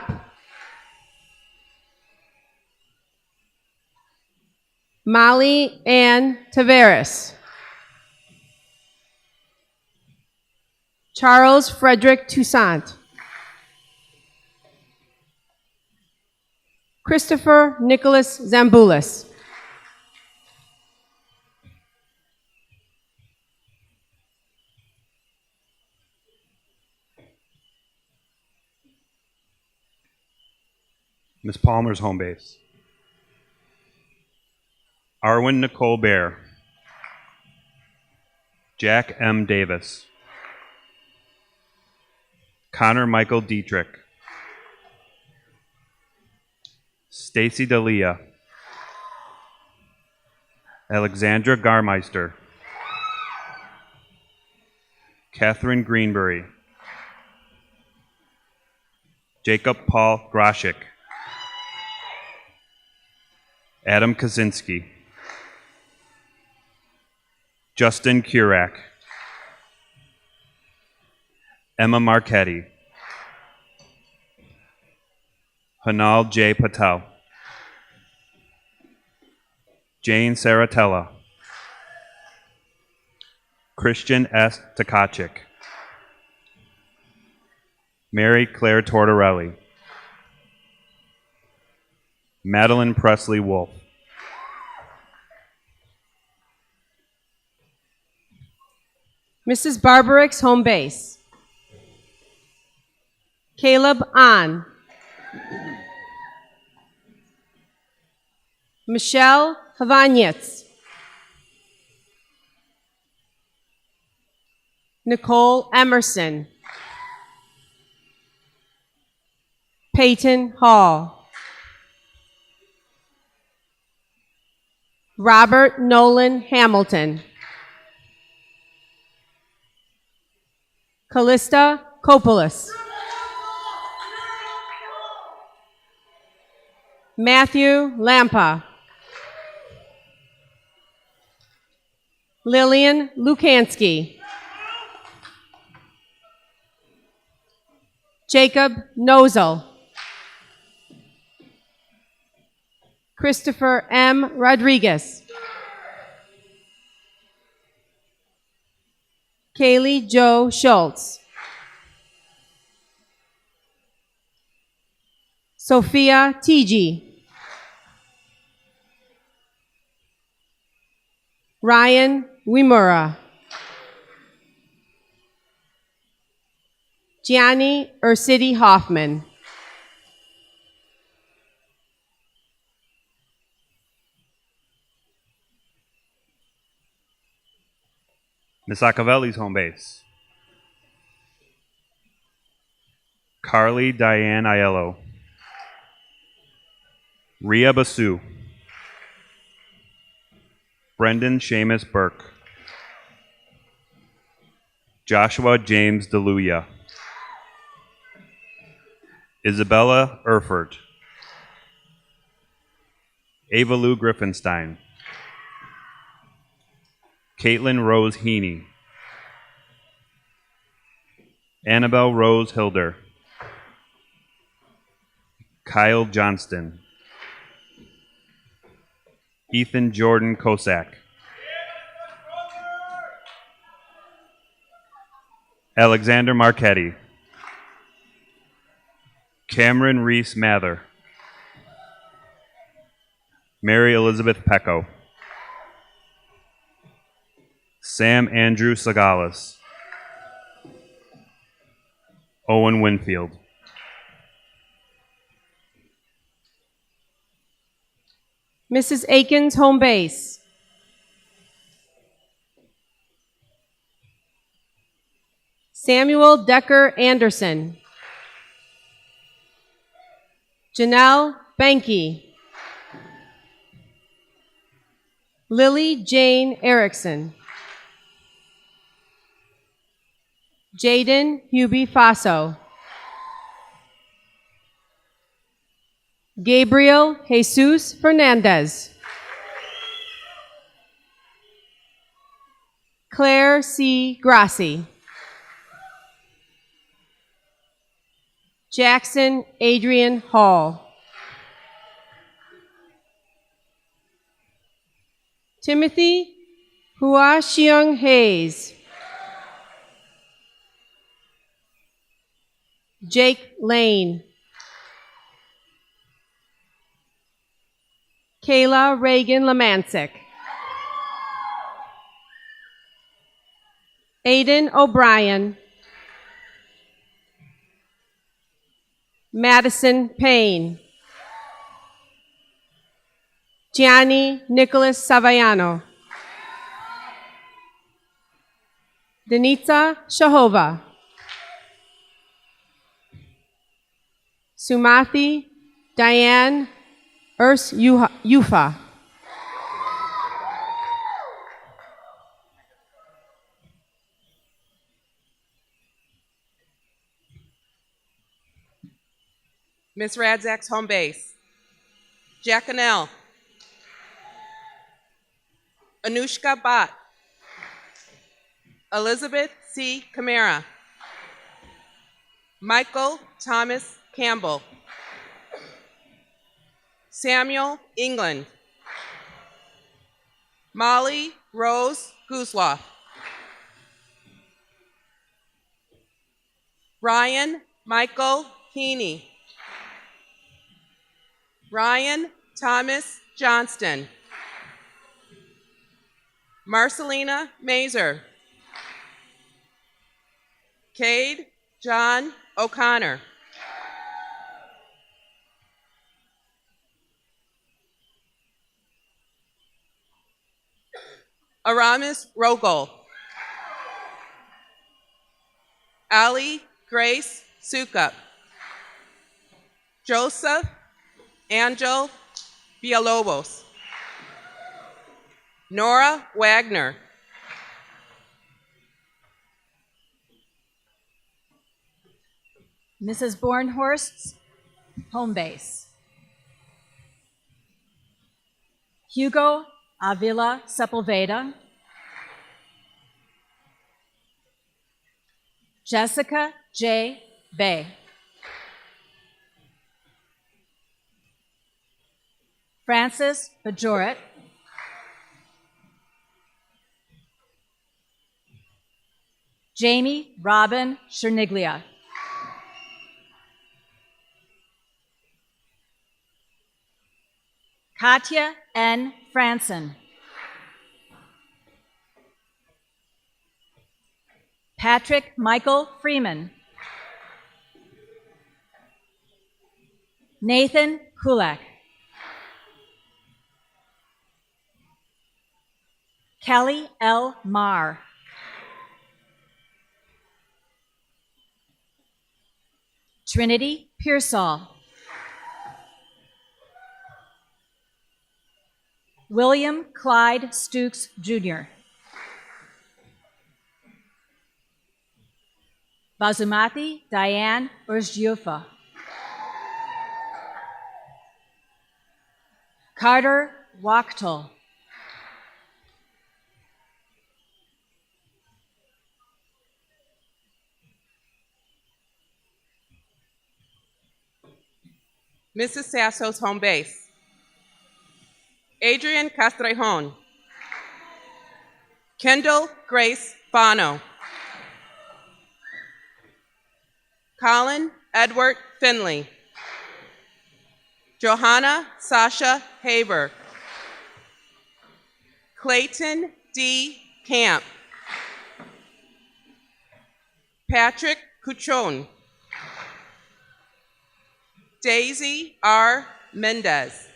Molly Ann Tavares. Charles Frederick Toussaint. Christopher Nicholas Zamboulis. Miss Palmer's home base. Arwen Nicole Bear. Jack M. Davis. Connor Michael Dietrich. Stacy Dalia. Alexandra Garmeister. Catherine Greenberry. Jacob Paul Groshik. Adam Kaczynski. Justin Kurak. Emma Marchetti. Hanal J. Patel. Jane Saratella. Christian S. Tkachik. Mary Claire Tortorelli. Madeline Presley Wolf. Mrs. Barbarick's home base. Caleb Ahn. Michelle Havanyets. Nicole Emerson. Peyton Hall. Robert Nolan Hamilton. Callista Kopolis. Matthew Lampa. Lillian Lukansky. Jacob Nozel. Christopher M. Rodriguez. Kaylee Jo Schultz. Sophia Tg. Ryan Wimura. Gianni Ursity Hoffman. Miss Accavelli's home base. Carly Diane Aiello. Ria Basu. Brendan Seamus Burke. Joshua James DeLuya. Isabella Erfurt. Ava Lou Griffinstein. Caitlin Rose Heaney. Annabelle Rose Hilder. Kyle Johnston. Ethan Jordan Kosak. Alexander Marchetti. Cameron Reese Mather. Mary Elizabeth Pecco. Sam Andrew Sagalas. Owen Winfield. Mrs. Aiken's home base. Samuel Decker Anderson. Janelle Banky. Lily Jane Erickson. Jaden Hubie Faso. Gabriel Jesus Fernandez. Claire C. Grassi. Jackson Adrian Hall. Timothy Hua Xiong Hayes. Jake Lane. Kayla Reagan Lamancic. Aiden O'Brien. Madison Payne. Gianni Nicholas Savaiano. Denitza Shahova. Sumathi Diane Urs Yufa. Miss Radzak's home base. Jack Annell. Anushka Bhatt. Elizabeth C. Camara. Michael Thomas Campbell. Samuel England. Molly Rose Guzloff. Ryan Michael Heaney. Ryan Thomas Johnston. Marcelina Mazer. Cade John O'Connor. Aramis Rogol. Ali Grace Sukup. Joseph Angel Villalobos. Nora Wagner. Mrs. Bornhorst's home base. Hugo Avila Sepulveda. Jessica J. Bay. Francis Bajoret. Jamie Robin Cherniglia. Katya N. Franson. Patrick Michael Freeman. Nathan Kulak. Kelly L. Marr. Trinity Pearsall. William Clyde Stukes, Jr. Bazumati Diane Urzjufa. Carter Wachtel. Mrs. Sasso's home base. Adrian Castrejon. Kendall Grace Bono. Colin Edward Finley. Johanna Sasha Haber. Clayton D. Camp. Patrick Cuchon. Daisy R. Mendez.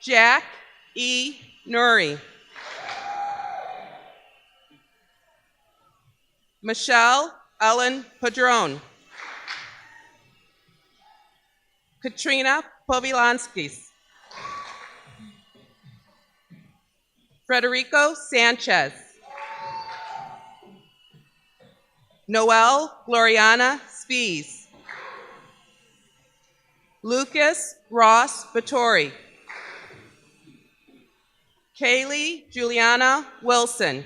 Jack E. Nuri. Michelle Ellen Padron. Katrina Povilanskis. Federico Sanchez. Noel Gloriana Spies. Lucas Ross Vittori. Kaylee Juliana Wilson.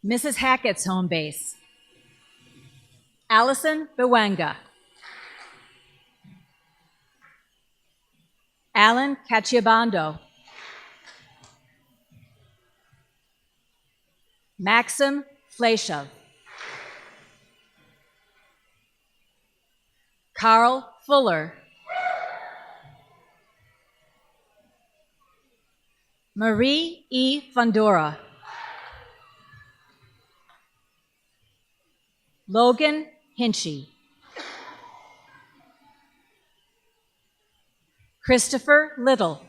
Mrs. Hackett's home base. Allison Bewenga. Alan Cacciabando. Maxim Fleischow. Carl Fuller. Marie E. Fundora. Logan Hinchy. Christopher Little.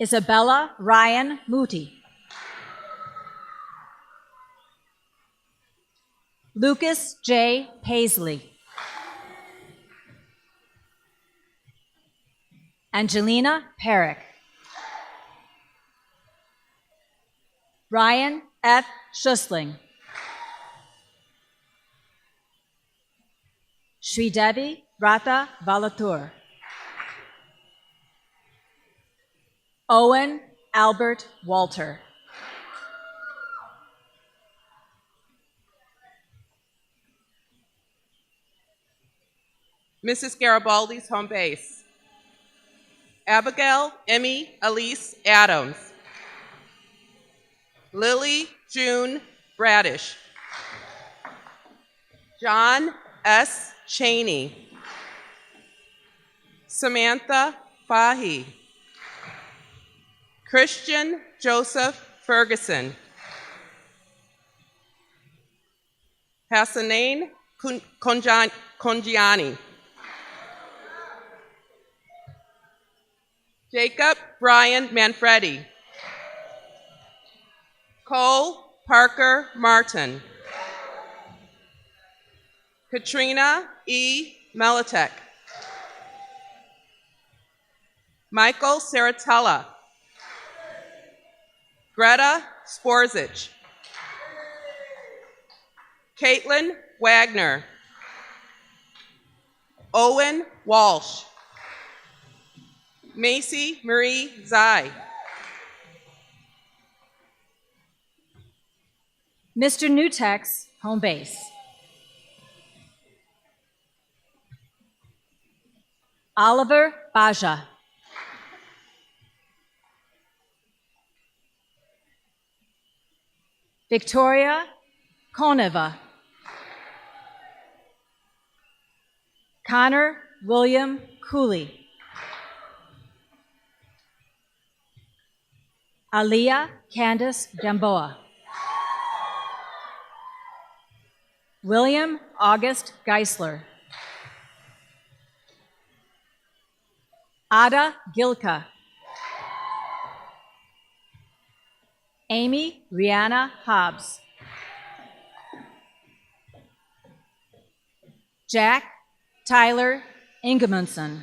Isabella Ryan Moody. Lucas J. Paisley. Angelina Perrick. Ryan F. Schussling. Sridevi Rata Valatur. Owen Albert Walter. Mrs. Garibaldi's home base. Abigail Emmy Elise Adams. Lily June Bradish. John S. Cheney. Samantha Fahy. Christian Joseph Ferguson. Hassanain Konjiani. Jacob Brian Manfredi. Cole Parker Martin. Katrina E. Melitek. Michael Saratella. Greta Sporzich. Caitlin Wagner. Owen Walsh. Macy Marie Zai. Mr. Newtek's home base. Oliver Baja. Victoria Koneva. Connor William Cooley. Aliyah Candace Gamboa. William August Geisler. Ada Gilka. Amy Rihanna Hobbs. Jack Tyler Ingemundson.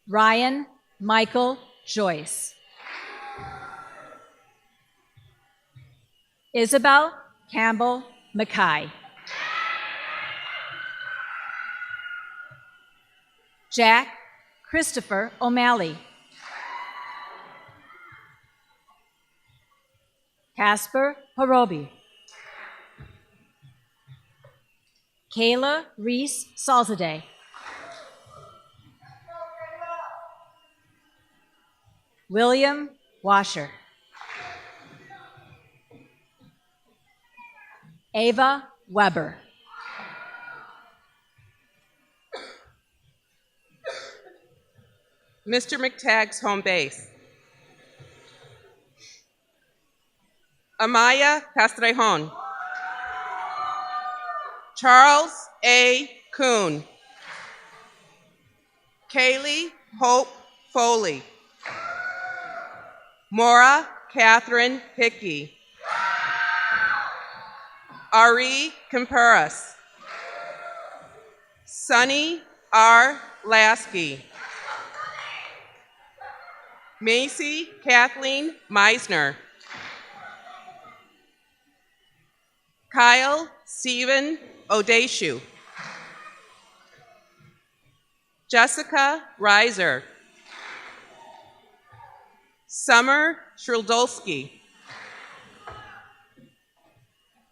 Ryan Michael Joyce. Isabel Campbell Mackay. Jack Christopher O'Malley. Casper Horobi. Kayla Reese Salzade. William Washer. Ava Weber. Mr. McTagg's home base. Amaya Castrejon. Charles A. Kuhn. Kaylee Hope Foley. Maura Catherine Hickey. Ari Camperas. Sunny R. Lasky. Macy Kathleen Meisner. Kyle Stephen Odeshu. Jessica Reiser. Summer Shruldolski.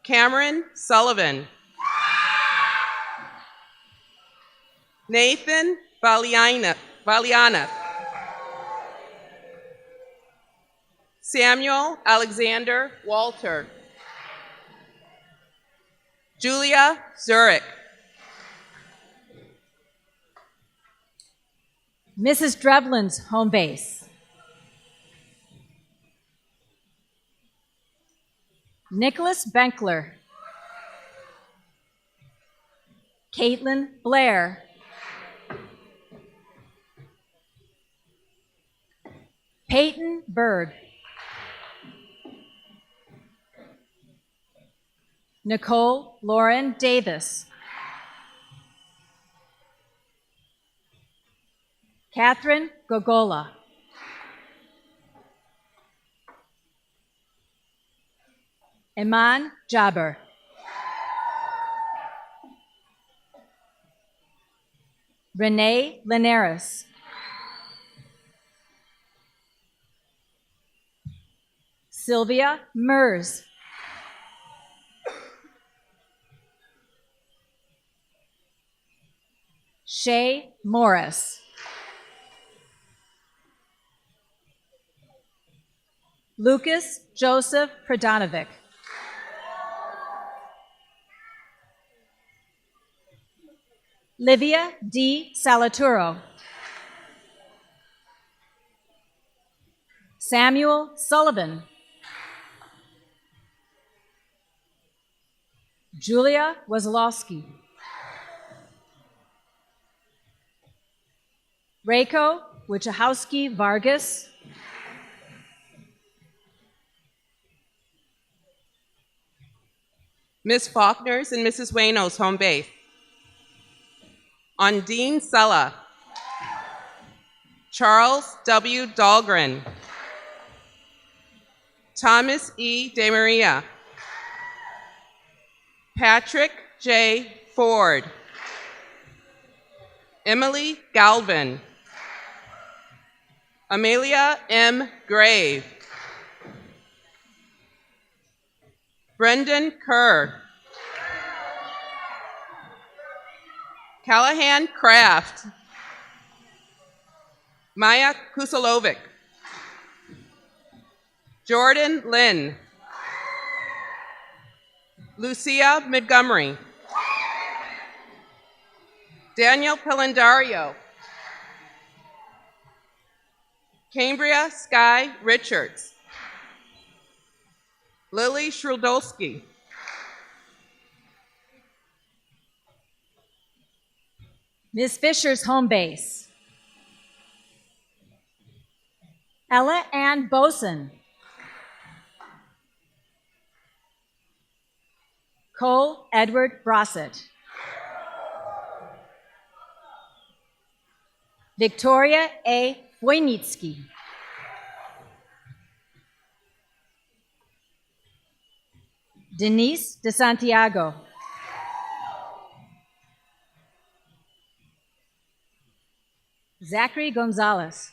Cameron Sullivan. Nathan Valiana. Samuel Alexander Walter. Julia Zurich. Mrs. Drevlin's home base. Nicholas Benkler. Caitlin Blair. Peyton Bird. Nicole Lauren Davis. Catherine Gogola. Iman Jaber. Renee Linares. Sylvia Mers. Shay Morris. Lucas Joseph Pradanovic. Livia D. Salaturo. Samuel Sullivan. Julia Wazlowski. Reiko Wichahowski Vargas. Ms. Faulkner's and Mrs. Wayno's home base. Undine Sella. Charles W. Dahlgren. Thomas E. DeMaria. Patrick J. Ford. Emily Galvin. Amelia M. Grave. Brendan Kerr. Callahan Kraft. Maya Kusalovic. Jordan Lynn. Lucia Montgomery. Daniel Pilandario. Cambria Sky Richards. Lily Shruldolski. Ms. Fisher's home base. Ella Ann Boson. Cole Edward Brossett. Victoria A. Wojnicki. Denise De Santiago. Zachary Gonzalez.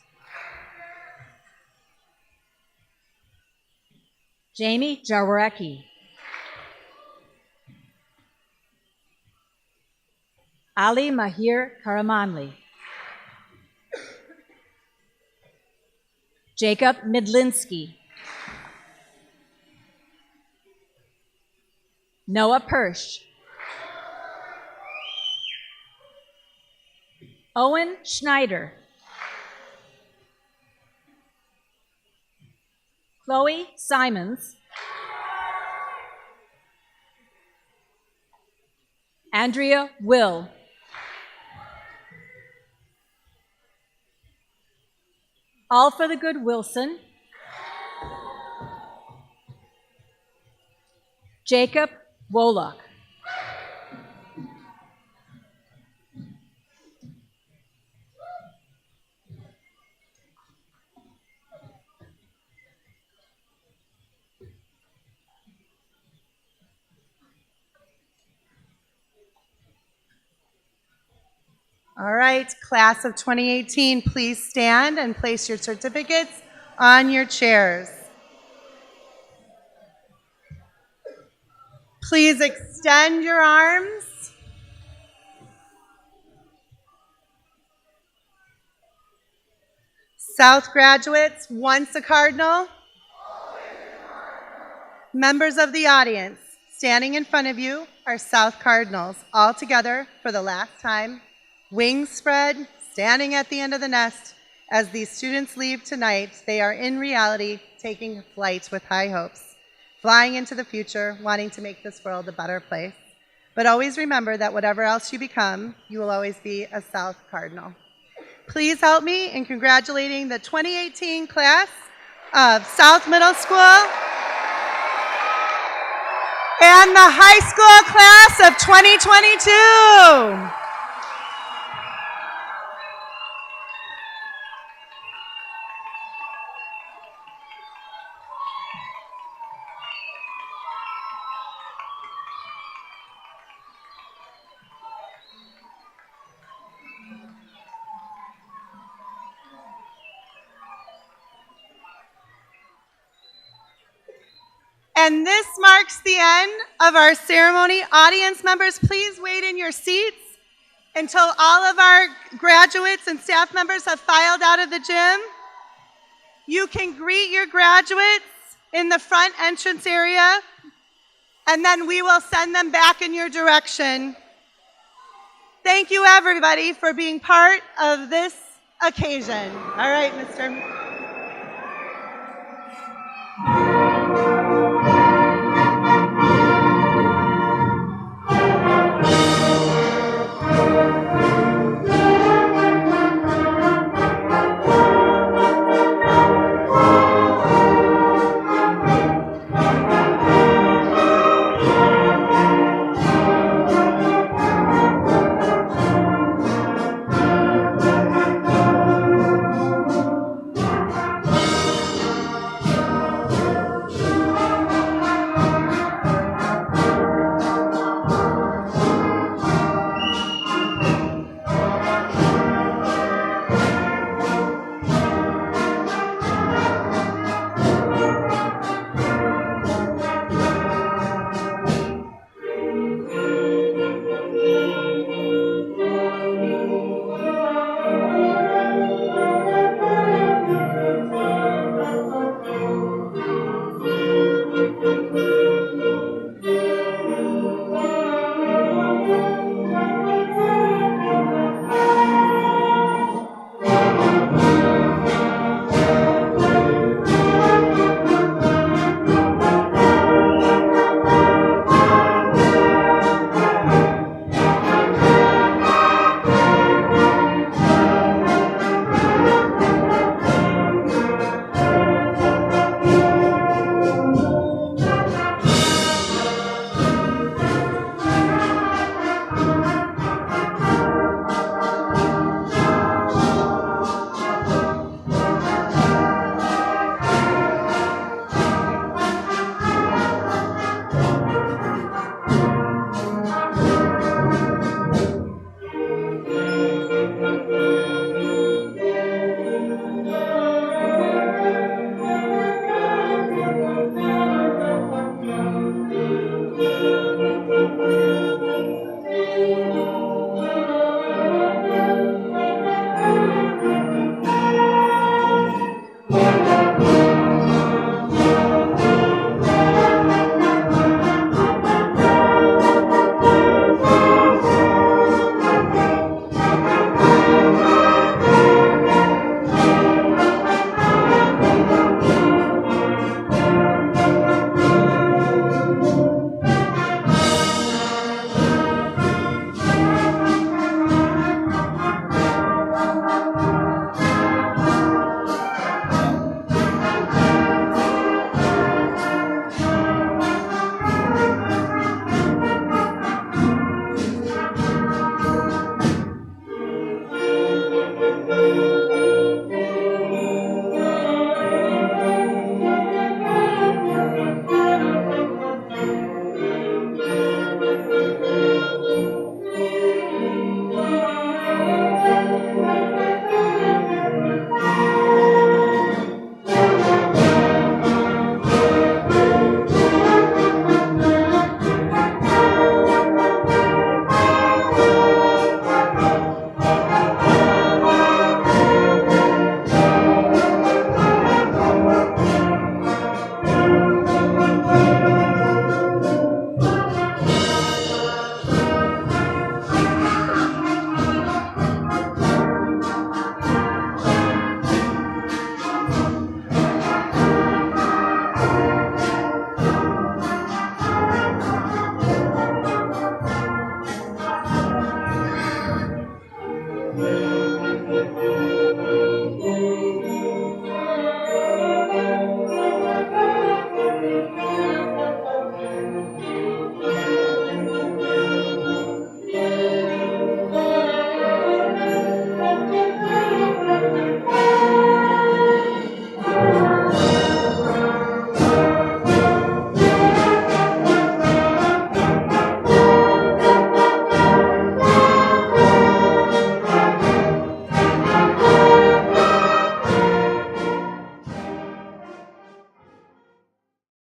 Jamie Jaworecki. Ali Mahir Karamanli. Jacob Midlinski. Noah Persh. Owen Schneider. Chloe Simons. Andrea Will. All for the Good Wilson. Jacob Wolock. All right, class of 2018, please stand and place your certificates on your chairs. Please extend your arms. South graduates, once a cardinal. Members of the audience, standing in front of you are South Cardinals, all together for the last time, wings spread, standing at the end of the nest. As these students leave tonight, they are in reality taking flight with high hopes, flying into the future, wanting to make this world a better place. But always remember that whatever else you become, you will always be a South Cardinal. Please help me in congratulating the 2018 class of South Middle School and the high school class of 2022. And this marks the end of our ceremony. Audience members, please wait in your seats until all of our graduates and staff members have filed out of the gym. You can greet your graduates in the front entrance area, and then we will send them back in your direction. Thank you, everybody, for being part of this occasion. All right, Mr.